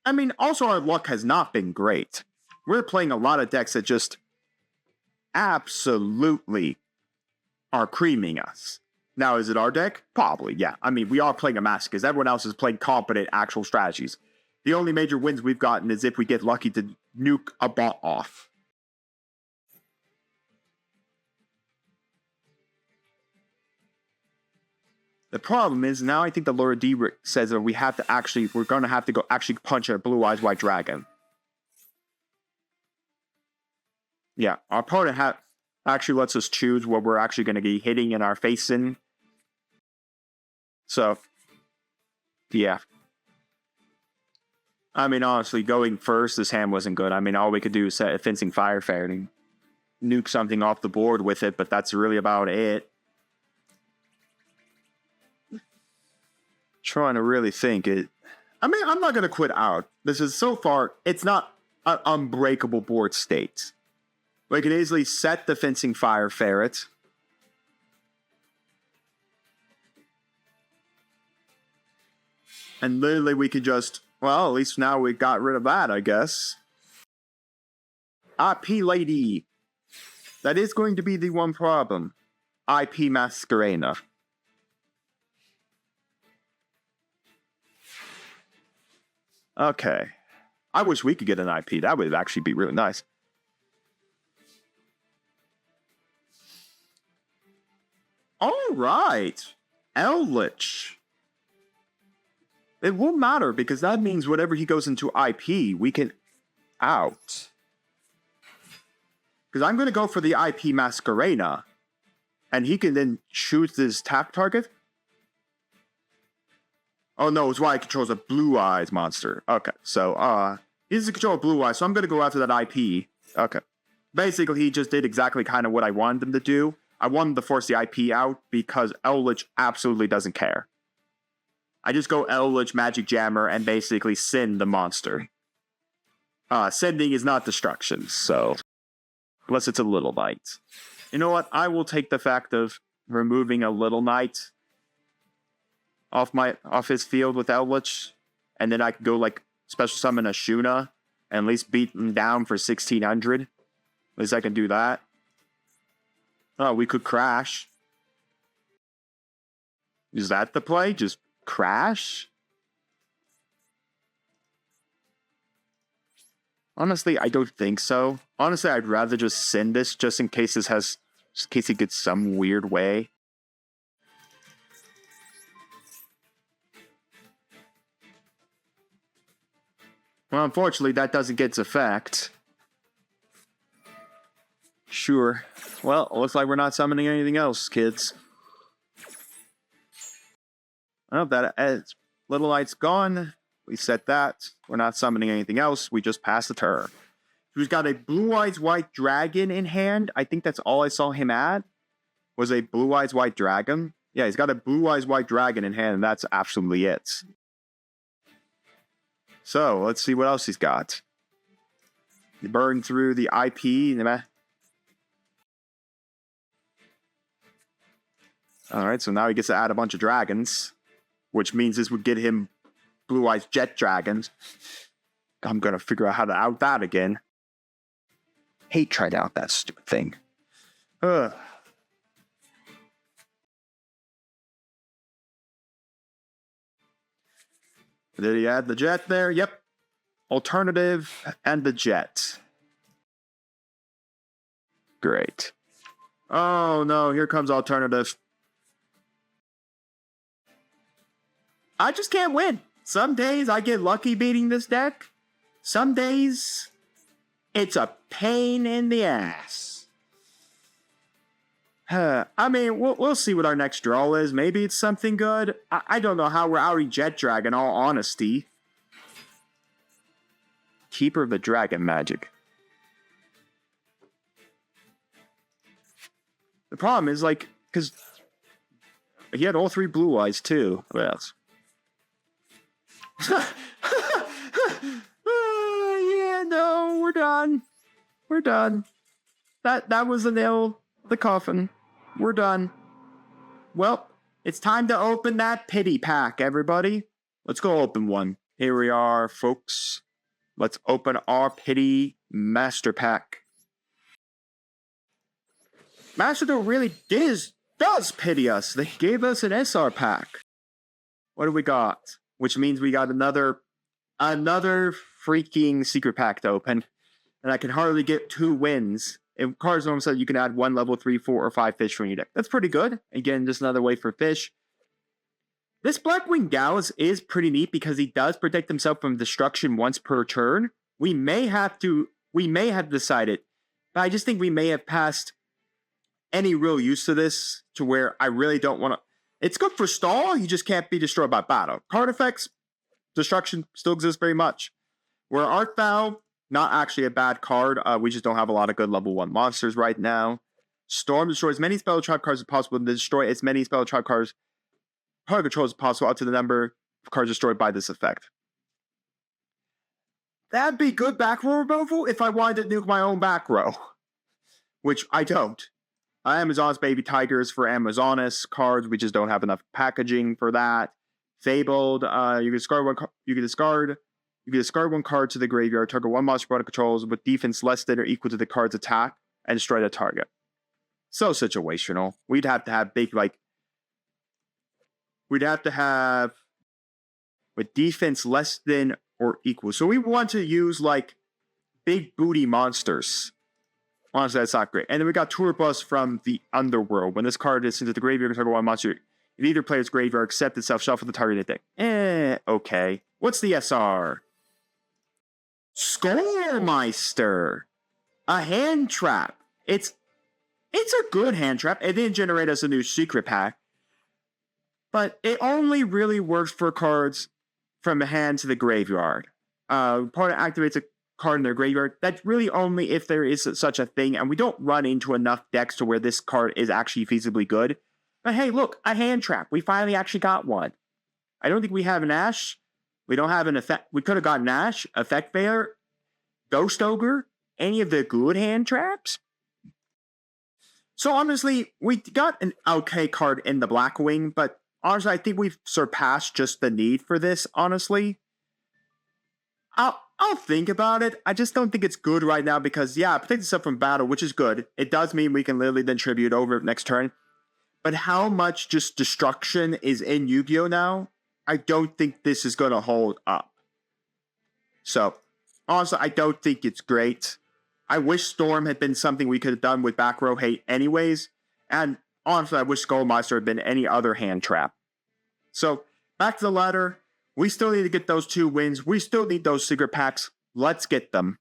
I mean, also our luck has not been great. We're playing a lot of decks that just absolutely are creaming us. Now, is it our deck? Probably, yeah. I mean, we are playing a masochist. Everyone else is playing competent actual strategies. The only major wins we've gotten is if we get lucky to nuke a bot off. The problem is now I think the Laura D says that we're going to have to go actually punch a Blue Eyes White Dragon. Yeah, our opponent actually lets us choose what we're actually going to be hitting in our face in. So, yeah. I mean, honestly, going first, this hand wasn't good. I mean, all we could do is set a Fencing Firefarer and nuke something off the board with it, but that's really about it. Trying to really think it. I mean, I'm not going to quit out. This is so far, it's not an unbreakable board state. We can easily set the Fencing Fire Ferret. And literally we could just, well, at least now we got rid of that, I guess. IP Lady. That is going to be the one problem. IP Masquerena. Okay. I wish we could get an IP. That would actually be really nice. All right. Eldritch. It won't matter because that means whatever he goes into IP, we can out. Because I'm going to go for the IP Masquerena. And he can then choose this tap target. Oh no, it's why he controls a Blue Eyes monster. Okay, so, he doesn't control Blue Eyes, so I'm going to go after that IP. Okay. Basically, he just did exactly kind of what I wanted him to do. I wanted to force the IP out because Eldritch absolutely doesn't care. I just go Eldritch, Magic Jammer, and basically send the monster. Sending is not destruction, so... Unless it's a Little Knight. You know what? I will take the fact of removing a Little Knight off his field with Eldritch, and then I can go, like, special summon a Shuna, and at least beat him down for 1600. At least I can do that. Oh, we could crash. Is that the play? Just crash? Honestly, I don't think so. Honestly, I'd rather just send this just in case he gets some weird way. Well, unfortunately, that doesn't get its effect. Sure. Well, looks like we're not summoning anything else, kids. Oh, that Little Light's gone. We set that. We're not summoning anything else. We just passed the turn. He's got a Blue Eyes White Dragon in hand. I think that's all I saw him add. Was a Blue Eyes White Dragon. Yeah, he's got a Blue Eyes White Dragon in hand, and that's absolutely it. So, let's see what else he's got. He burned through the IP. Alright, so now he gets to add a bunch of dragons. Which means this would get him Blue Eyes Jet Dragons. I'm gonna figure out how to out that again. Hate tried out that stupid thing. Ugh. Did he add the jet there? Yep. Alternative and the jet. Great. Oh no, here comes alternative. I just can't win. Some days I get lucky beating this deck. Some days it's a pain in the ass. I mean, we'll see what our next draw is. Maybe it's something good. I don't know how we're outing Jet Dragon, all honesty. Keeper of the Dragon Magic. The problem is, like, because he had all three Blue Eyes, too. What else? Yeah, no, we're done. We're done. That was the nail, the coffin. We're done. Well, it's time to open that pity pack, everybody. Let's go open one. Here we are, folks. Let's open our pity master pack. Master Duel really does pity us. They gave us an SR pack. What do we got? Which means we got another freaking secret pack to open. And I can hardly get 2 wins. In Cards Norm said you can add 1 level 3, 4, or 5 fish from your deck. That's pretty good. Again, just another way for fish. This Blackwing Gallus is pretty neat because he does protect himself from destruction once per turn. We may have decided, but I just think we may have passed any real use to this to where I really don't want to. It's good for stall, he just can't be destroyed by battle. Card effects, destruction still exists very much. Where Art Thou, not actually a bad card. We just don't have a lot of good level 1 monsters right now. Storm destroys as many spell trap cards as possible and destroy as many spell trap cards card control as possible up to the number of cards destroyed by this effect. That'd be good back row removal if I wanted to nuke my own back row. Which I don't. Amazon's Baby Tigers for Amazonas cards. We just don't have enough packaging for that. Fabled. You can discard one card to the graveyard. Target 1 monster product controls with defense less than or equal to the card's attack and destroy the target. So situational. We'd have to have big with defense less than or equal. So we want to use like big booty monsters. Honestly, that's not great. And then we got Tour Bus from the Underworld. When this card is into the graveyard, target one monster. If either player's graveyard accepts itself, shuffle the targeted deck. Okay. What's the SR? Skullmeister. A hand trap. It's a good hand trap. It didn't generate us a new secret pack. But it only really works for cards from the hand to the graveyard. Opponent activates a card in their graveyard. That's really only if there is such a thing, and we don't run into enough decks to where this card is actually feasibly good. But hey, look, a hand trap. We finally actually got one. I don't think we have an Ash. We don't have an effect. We could have gotten Ash, Effect Bear, Ghost Ogre, any of the good hand traps. So honestly, we got an okay card in the Blackwing, but honestly, I think we've surpassed just the need for this, honestly. I'll think about it. I just don't think it's good right now because, yeah, it protects itself from battle, which is good. It does mean we can literally then tribute over next turn. But how much just destruction is in Yu-Gi-Oh now? I don't think this is going to hold up. So, honestly, I don't think it's great. I wish Storm had been something we could have done with back row hate anyways. And honestly, I wish Skullmeister had been any other hand trap. So, back to the ladder. We still need to get those 2 wins. We still need those secret packs. Let's get them.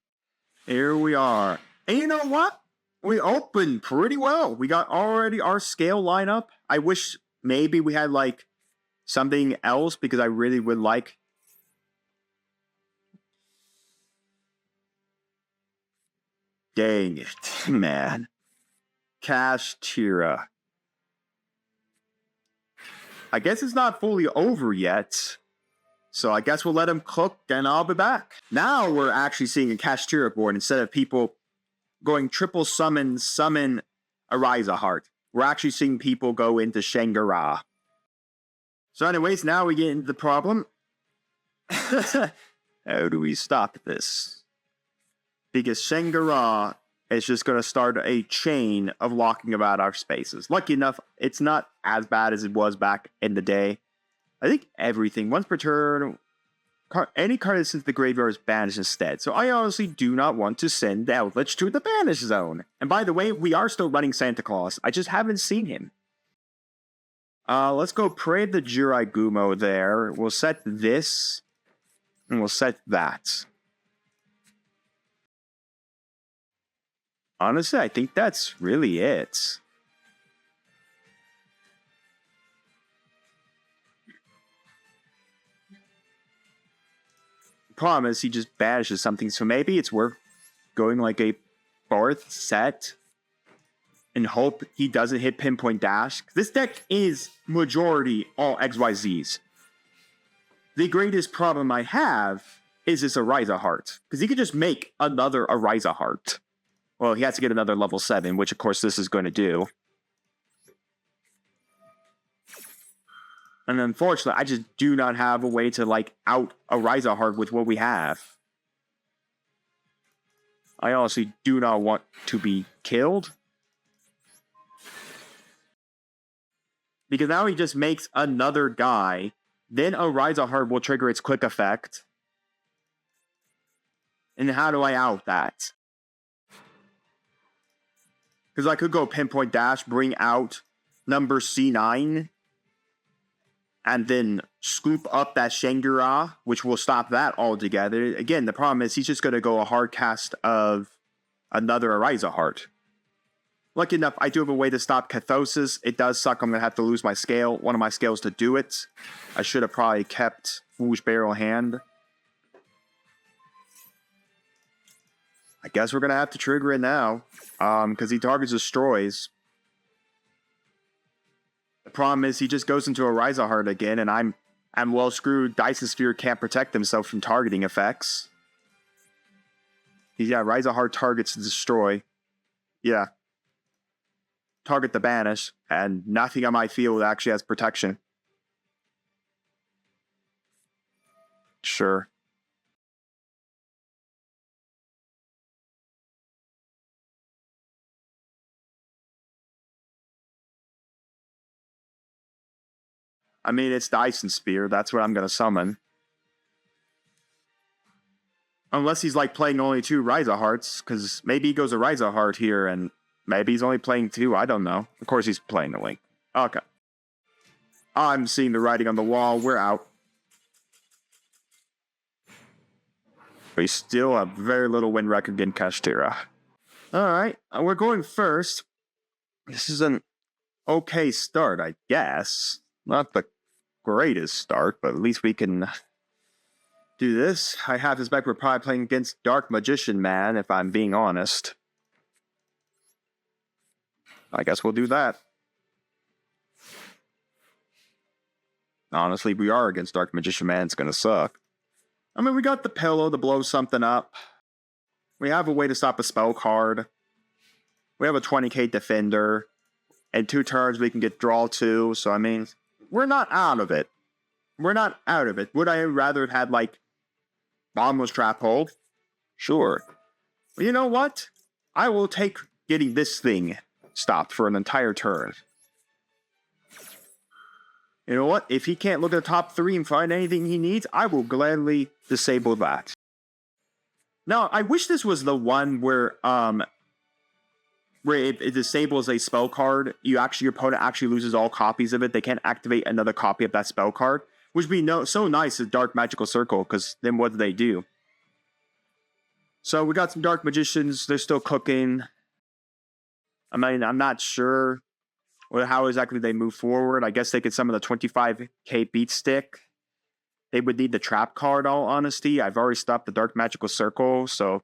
Here we are. And you know what? We opened pretty well. We got already our scale lineup. I wish maybe we had like something else because I really would like. Dang it, man. Cash Tira. I guess it's not fully over yet. So I guess we'll let him cook and I'll be back. Now we're actually seeing a Kashtira board instead of people going triple summon Ariza Heart. We're actually seeing people go into Shangara. So anyways, now we get into the problem. How do we stop this? Because Shangara is just going to start a chain of locking about our spaces. Lucky enough, it's not as bad as it was back in the day. I think everything, once per turn, any card that sends the graveyard is banished instead. So I honestly do not want to send the Eldritch to the banish zone. And by the way, we are still running Santa Claus. I just haven't seen him. Let's go pray the Jirai Gumo there. We'll set this, and we'll set that. Honestly, I think that's really it. Problem is, he just banishes something, so maybe it's worth going like a 4th set and hope he doesn't hit Pinpoint Dash. This deck is majority all XYZs. The greatest problem I have is this Ariza Heart, because he could just make another Ariza Heart. Well, he has to get another level 7, which of course this is going to do. And unfortunately, I just do not have a way to, like, out Ariza Heart with what we have. I honestly do not want to be killed. Because now he just makes another guy. Then Ariza Heart will trigger its quick effect. And how do I out that? Because I could go Pinpoint Dash, bring out number C9, and then scoop up that Shangara, which will stop that altogether. Again, the problem is he's just going to go a hard cast of another Ariza Heart. Lucky enough, I do have a way to stop Cathosis. It does suck. I'm going to have to lose my scale, one of my scales to do it. I should have probably kept Foolish Barrel Hand. I guess we're going to have to trigger it now, because he targets destroys. The problem is he just goes into Ariza Heart again, and I'm well screwed. Dyson Sphere can't protect himself from targeting effects. Yeah, Ariza Heart targets destroy. Yeah. Target the banish, and nothing on my field actually has protection. Sure. I mean, it's Dyson Spear. That's what I'm going to summon. Unless he's like playing only 2 Ryza Hearts, because maybe he goes a Ryza Heart here, and maybe he's only playing 2, I don't know. Of course he's playing the Link. Okay. I'm seeing the writing on the wall, we're out. We still have very little win record in Kashtira. Alright, we're going first. This is an okay start, I guess. Not the greatest start, but at least we can do this. I have to suspect we're probably playing against Dark Magician Man, if I'm being honest. I guess we'll do that. Honestly, we are against Dark Magician Man, it's gonna suck. I mean, we got the pillow to blow something up. We have a way to stop a spell card. We have a 20k defender. In 2 turns, we can get draw 2. So, I mean, we're not out of it. We're not out of it. Would I rather have had, like, Bottomless Trap Hold? Sure. But you know what? I will take getting this thing stopped for an entire turn. You know what? If he can't look at the top 3 and find anything he needs, I will gladly disable that. Now, I wish this was the one where it disables a spell card. Your opponent actually loses all copies of it. They can't activate another copy of that spell card, which would be so nice as Dark Magical Circle, because then what do they do? So we got some Dark Magicians. They're still cooking. I mean, I'm not sure how exactly they move forward. I guess they could summon the 25k Beat Stick. They would need the Trap card, all honesty. I've already stopped the Dark Magical Circle, so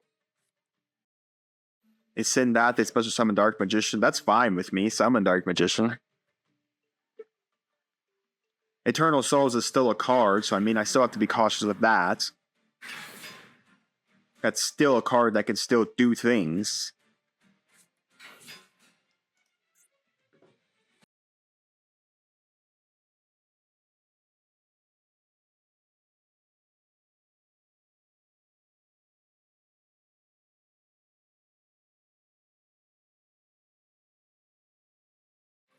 they send that. They special summon Dark Magician. That's fine with me. Summon Dark Magician. Eternal Souls is still a card, so I mean, I still have to be cautious of that. That's still a card that can still do things.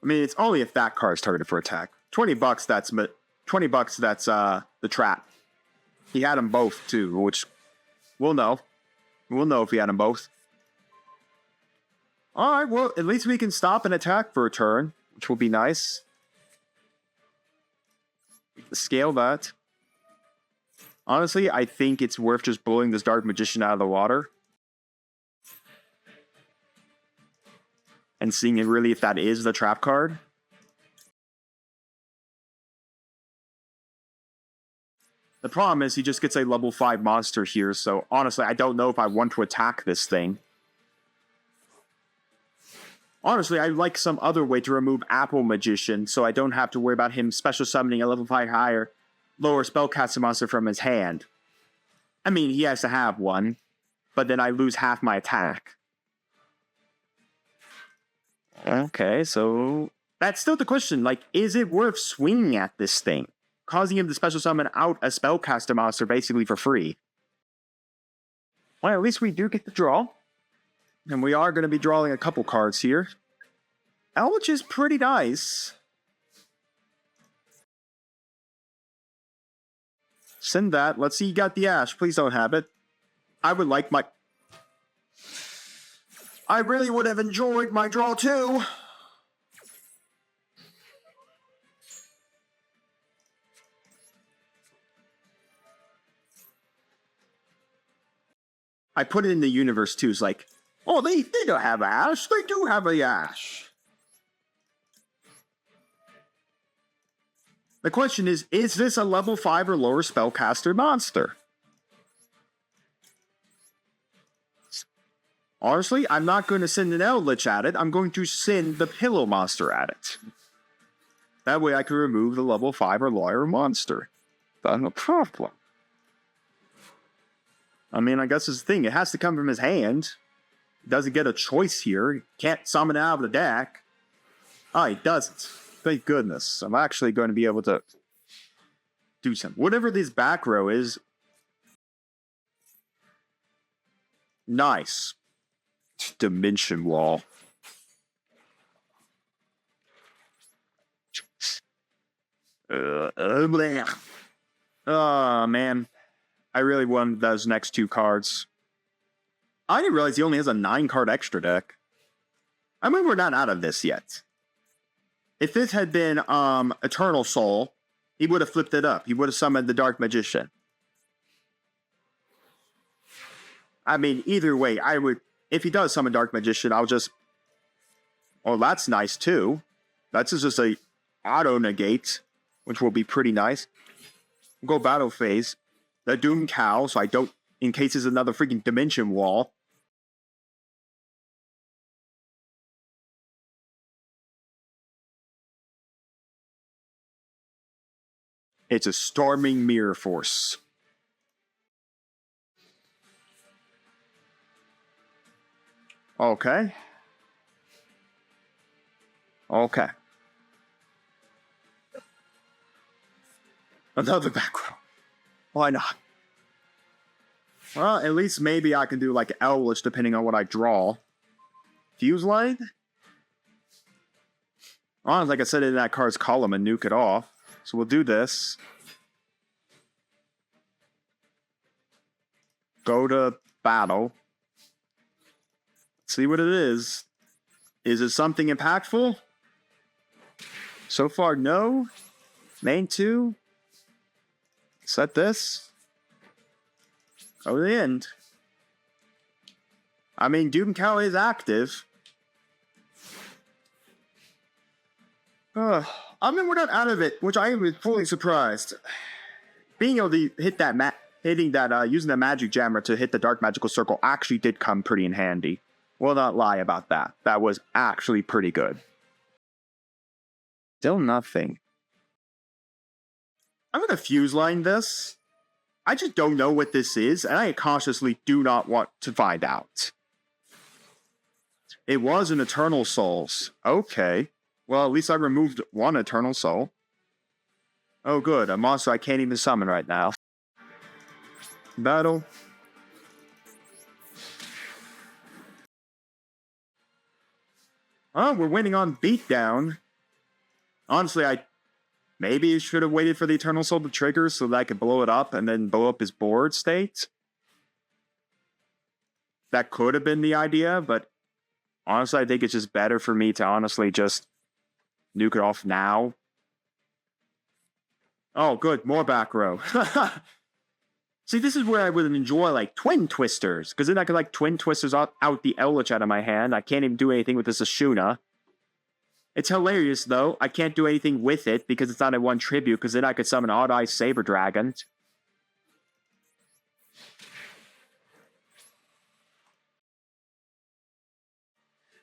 I mean, it's only if that card's targeted for attack. $20, that's the trap. He had them both, too, which we'll know. We'll know if he had them both. Alright, well, at least we can stop an attack for a turn, which will be nice. Scale that. Honestly, I think it's worth just blowing this Dark Magician out of the water. And seeing if that is the trap card. The problem is he just gets a level 5 monster here, so honestly, I don't know if I want to attack this thing. Honestly, I'd like some other way to remove Apple Magician, so I don't have to worry about him special summoning a level 5 higher, lower spellcaster monster from his hand. I mean, he has to have one, but then I lose half my attack. Okay, so that's still the question. Like, is it worth swinging at this thing? Causing him to special summon out a spellcaster monster basically for free. Well, at least we do get the draw. And we are going to be drawing a couple cards here. Which is pretty nice. Send that. Let's see, you got the Ash. Please don't have it. I would like my... I really would have enjoyed my draw too. I put it in the universe too. It's like, oh, they don't have Ash. They do have a Ash. The question is this a level 5 or lower spellcaster monster? Honestly, I'm not going to send an Eldritch at it. I'm going to send the Pillow Monster at it. That way I can remove the level 5 or lower monster. That's no problem. I mean, I guess it's the thing. It has to come from his hand. He doesn't get a choice here. He can't summon it out of the deck. Oh, he doesn't. Thank goodness. I'm actually going to be able to do something. Whatever this back row is. Nice. Dimension wall. Oh, man. I really wanted those next 2 cards. I didn't realize he only has a 9-card extra deck. I mean, we're not out of this yet. If this had been Eternal Soul, he would have flipped it up. He would have summoned the Dark Magician. I mean, either way, I would... If he does summon Dark Magician, I'll just... Oh, that's nice, too. That's just a auto-negate, which will be pretty nice. We'll go Battle Phase. The Doom Cow, so I don't... In case there's another freaking Dimension Wall. It's a Storming Mirror Force. Okay. Okay. Another back row. Why not? Well, at least maybe I can do like Elvish depending on what I draw. Fuse Light? Honestly, like I said in that card's column and nuke it off. So we'll do this. Go to battle. See what it is. Is it something impactful? So far, no. Main 2. Set this. Go to the end. I mean, Doom Cow is active. I mean, we're not out of it, which I am fully surprised. Being able to hit that using the Magic Jammer to hit the Dark Magical Circle actually did come pretty in handy. Will not lie about that. That was actually pretty good. Still nothing. I'm gonna Fuse Line this. I just don't know what this is, and I consciously do not want to find out. It was an Eternal Souls. Okay. Well, at least I removed one Eternal Soul. Oh good, a monster I can't even summon right now. Battle. Oh, we're winning on Beatdown. Honestly, I maybe should have waited for the Eternal Soul to trigger so that I could blow it up and then blow up his board state. That could have been the idea, but honestly, I think it's just better for me to honestly just nuke it off now. Oh, good. More back row. See, this is where I would enjoy, like, Twin Twisters. Because then I could, like, Twin Twisters out the Eldritch out of my hand. I can't even do anything with this Ashuna. It's hilarious, though. I can't do anything with it because it's not a 1 tribute. Because then I could summon Odd Eye Saber Dragon.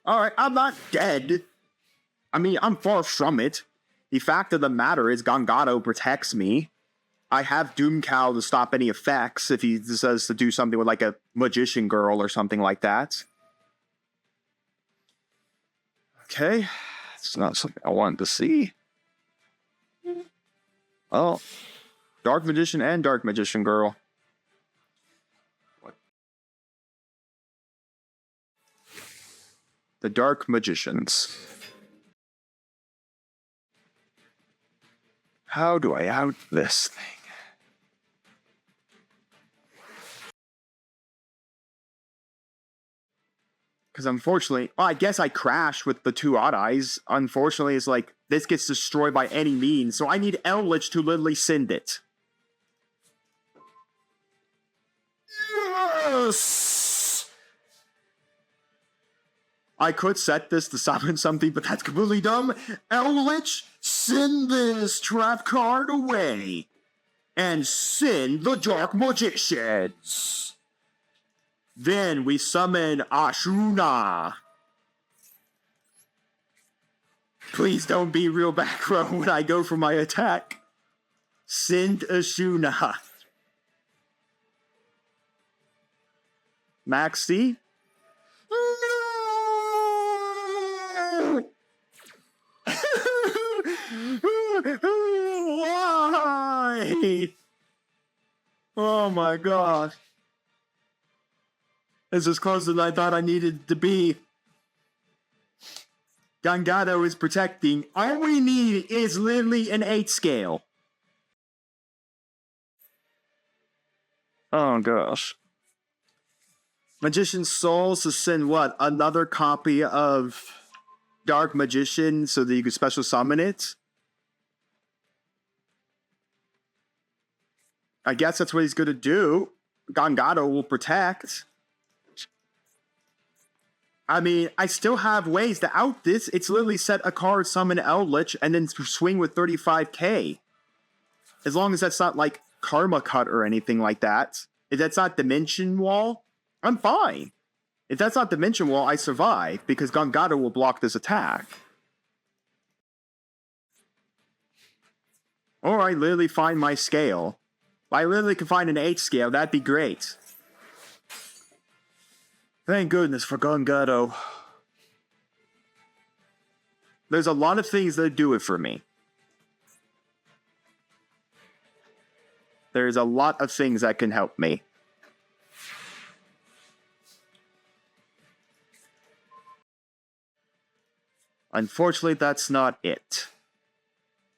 Alright, I'm not dead. I mean, I'm far from it. The fact of the matter is Gangado protects me. I have Doom Cow to stop any effects if he decides to do something with like a Magician Girl or something like that. Okay. It's not something I wanted to see. Oh. Dark Magician and Dark Magician Girl. What? The Dark Magicians. How do I out this thing? Because unfortunately, well, I guess I crashed with the 2 Odd Eyes. Unfortunately, it's like, this gets destroyed by any means, so I need Eldritch to literally send it. Yes! I could set this to summon something, but that's completely dumb. Eldritch, send this trap card away. And send the Dark Magicians. Then we summon Ashuna. Please don't be real back row when I go for my attack. Send Ashuna. Maxi? Why? Oh my god. It's as close as I thought I needed to be. Gangado is protecting. All we need is literally an 8 scale. Oh gosh. Magician's Souls to send what? Another copy of Dark Magician so that you can special summon it? I guess that's what he's gonna do. GonGoDo will protect. I mean, I still have ways to out this. It's literally set a card, summon Eldritch, and then swing with 35k. As long as that's not like Karma Cut or anything like that. If that's not Dimension Wall, I'm fine. If that's not Dimension Wall, I survive, because GonGoDo will block this attack. Or I literally find my scale. If I literally can find an 8 scale, that'd be great. Thank goodness for GonGoDo. There's a lot of things that do it for me. There's a lot of things that can help me. Unfortunately, that's not it.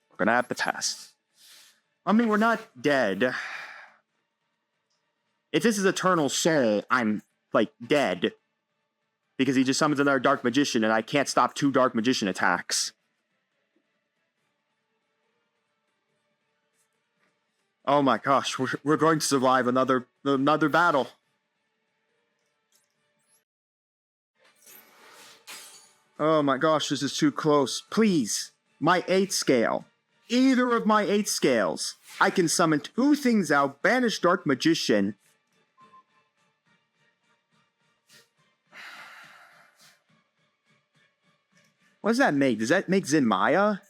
We're gonna have to pass. I mean, we're not dead. If this is Eternal Soul, I'm, like, dead. Because he just summons another Dark Magician, and I can't stop 2 Dark Magician attacks. Oh my gosh, we're going to survive another battle. Oh my gosh, this is too close. Please, my 8 scale. Either of my 8 scales. I can summon 2 things out, banish Dark Magician. What does that make? Does that make Zenmaya?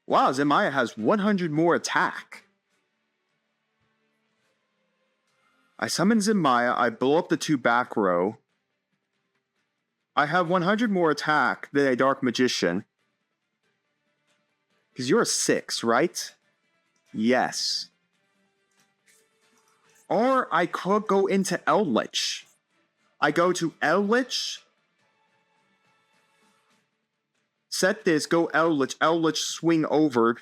Wow, Zenmaya has 100 more attack. I summon Zenmaya, I blow up the 2 back row. I have 100 more attack than a Dark Magician. Because you're a 6, right? Yes. Or I could go into Eldritch. I go to Eldritch. Set this, go Eldritch. Eldritch swing over.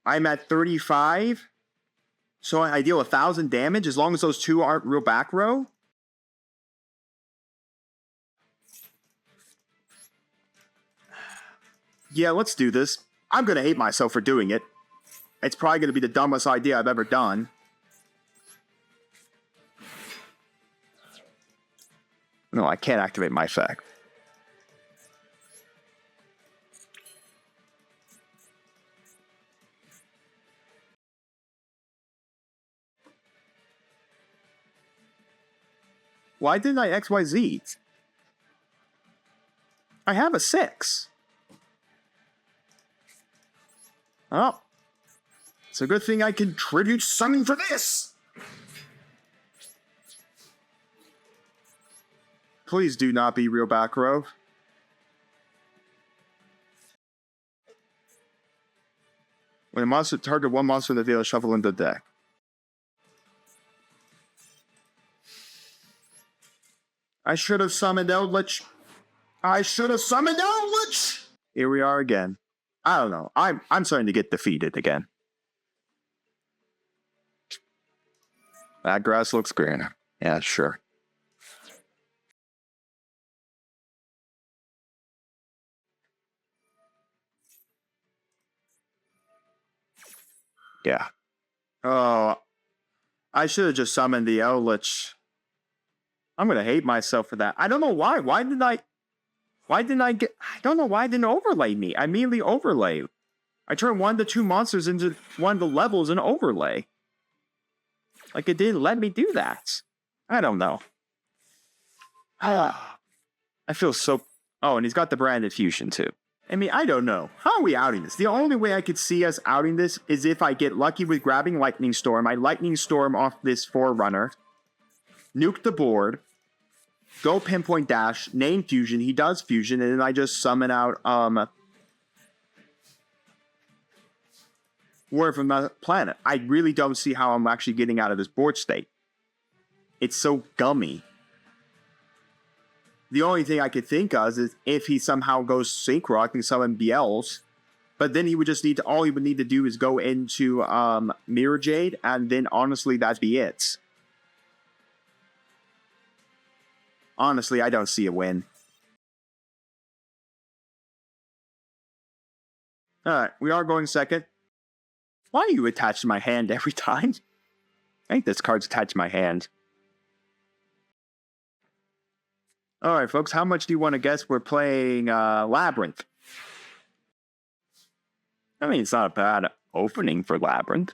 I'm at 35. So I deal 1,000 damage as long as those 2 aren't real back row. Yeah, let's do this. I'm gonna hate myself for doing it. It's probably gonna be the dumbest idea I've ever done. No, I can't activate my effect. Why didn't I XYZ? I have a 6. Oh. It's a good thing I contribute something for this! Please do not be real back row. When a monster target 1 monster in the field, shuffle into the deck. I should have summoned Eldritch. I should have summoned Eldritch! Here we are again. I don't know. I'm starting to get defeated again. That grass looks green. Yeah, sure. Yeah. Oh, I should have just summoned the Eldritch. I'm gonna hate myself for that. I don't know why. Why didn't I get... I don't know why it didn't overlay me. I immediately overlay. I turned 1 to 2 monsters into one of the levels and overlay. Like, it didn't let me do that. I don't know. I feel so... Oh, and he's got the branded fusion, too. I mean, I don't know. How are we outing this? The only way I could see us outing this is if I get lucky with grabbing Lightning Storm. I Lightning Storm off this Forerunner. Nuke the board. Go Pinpoint Dash. Name Fusion. He does Fusion. And then I just summon out, War from the Planet. I really don't see how I'm actually getting out of this board state. It's so gummy. The only thing I could think of is if he somehow goes Synchro, I can summon Biels. But then he would just need to, all he would need to do is go into Mirror Jade, and then honestly, that'd be it. Honestly, I don't see a win. Alright, we are going second. Why are you attached to my hand every time? I think this card's attached to my hand. Alright, folks, how much do you want to guess we're playing Labyrinth? I mean, it's not a bad opening for Labyrinth.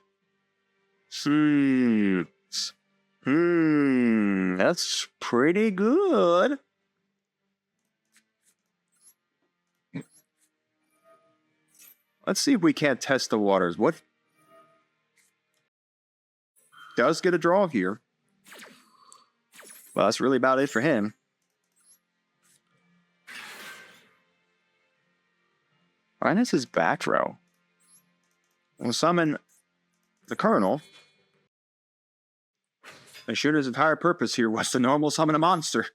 That's pretty good. Let's see if we can't test the waters. What does get a draw here? Well, that's really about it for him. Alright, this is back row. We'll summon the Colonel. The shooter's entire purpose here was to normal summon a monster.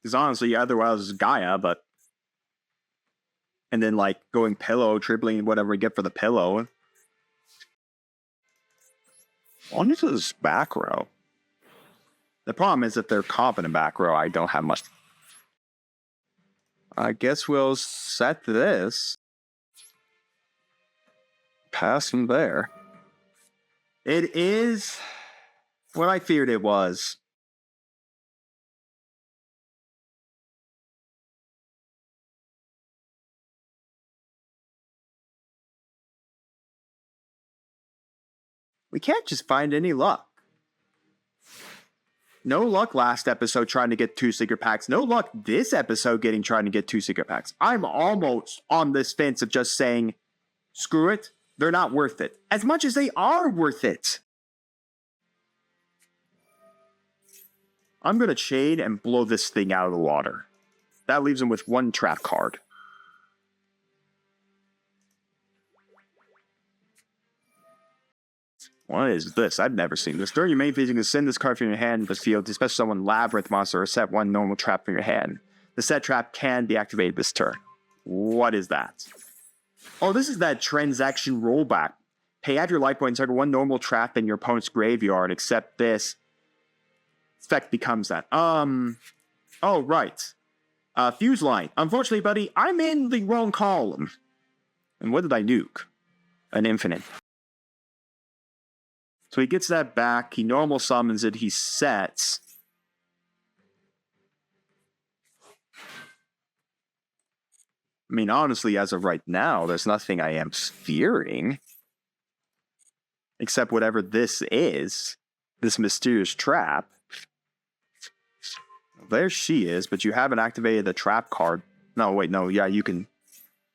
Because honestly, otherwise it's Gaia, but... And then, like, going pillow, tripling whatever we get for the pillow. On to this back row. The problem is if they're confident back row, I don't have much. I guess we'll set this. Pass from there. It is what I feared it was. We can't just find any luck. No luck last episode trying to get 2 secret packs. No luck this episode trying to get 2 secret packs. I'm almost on this fence of just saying, screw it, they're not worth it. As much as they are worth it. I'm going to chain and blow this thing out of the water. That leaves him with 1 trap card. What is this? I've never seen this. During your main phase, you can send this card from your hand to the field, especially someone Labyrinth monster, or set 1 normal trap from your hand. The set trap can be activated this turn. What is that? Oh, this is that transaction rollback. Pay out your life points, target 1 normal trap in your opponent's graveyard, except this effect becomes that. Oh, right. Fuse line. Unfortunately, buddy, I'm in the wrong column. And what did I nuke? An infinite. So he gets that back, he normal summons it, he sets. I mean, honestly, as of right now, there's nothing I am fearing. Except whatever this is. This mysterious trap. There she is, but you haven't activated the trap card. No, wait, no, yeah, you can...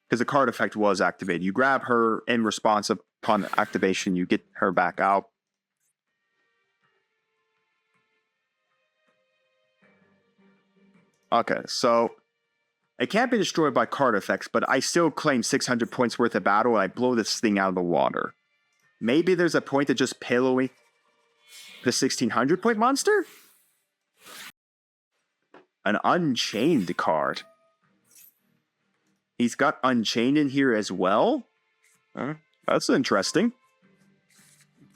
Because the card effect was activated. You grab her in response upon activation, you get her back out. Okay, so it can't be destroyed by card effects, but I still claim 600 points worth of battle and I blow this thing out of the water. Maybe there's a point to just pillowing the 1600 point monster? An Unchained card. He's got Unchained in here as well? That's interesting.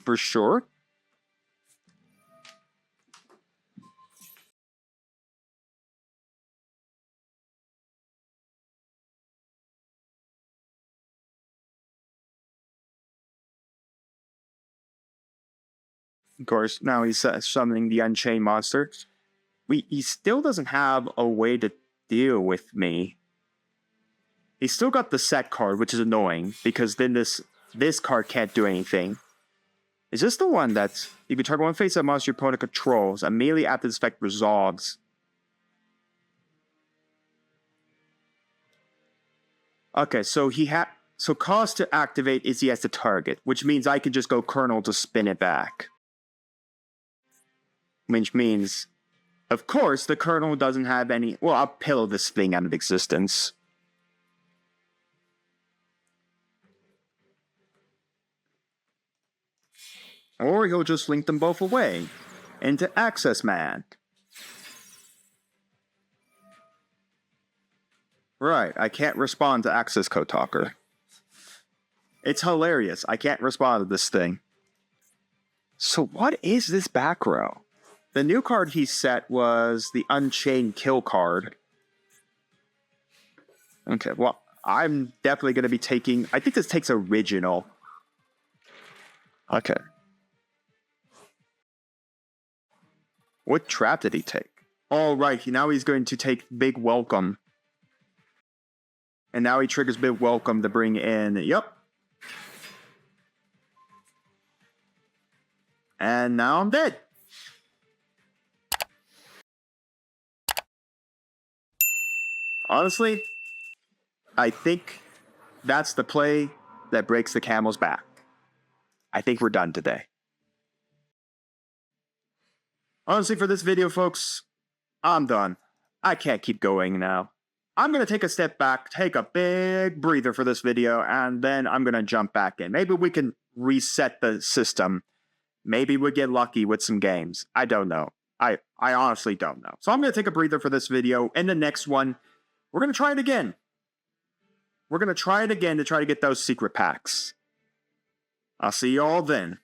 For sure. Of course, now he's summoning the Unchained monster. He still doesn't have a way to deal with me. He's still got the set card, which is annoying, because then this card can't do anything. Is this the one that's... If you target 1 face-up monster your opponent controls, immediately after this effect resolves. Okay, so So cost to activate is he has to target, which means I can just go Colonel to spin it back. Which means, of course, the Colonel doesn't have any... Well, I'll pillow this thing out of existence. Or he'll just link them both away into Access Man. Right, I can't respond to access code talker. It's hilarious. I can't respond to this thing. So what is this back row? The new card he set was the Unchained Kill card. Okay, well, I'm definitely going to be taking... I think this takes original. Okay. What trap did he take? All right, now he's going to take Big Welcome. And now he triggers Big Welcome to bring in... Yep. And now I'm dead. Honestly, I think that's the play that breaks the camel's back. I think we're done today. Honestly, for this video, folks, I'm done. I can't keep going now. I'm going to take a step back, take a big breather for this video, and then I'm going to jump back in. Maybe we can reset the system. Maybe we'll get lucky with some games. I don't know. I honestly don't know. So I'm going to take a breather for this video. In the next one, we're going to try it again. We're going to try it again to try to get those secret packs. I'll see you all then.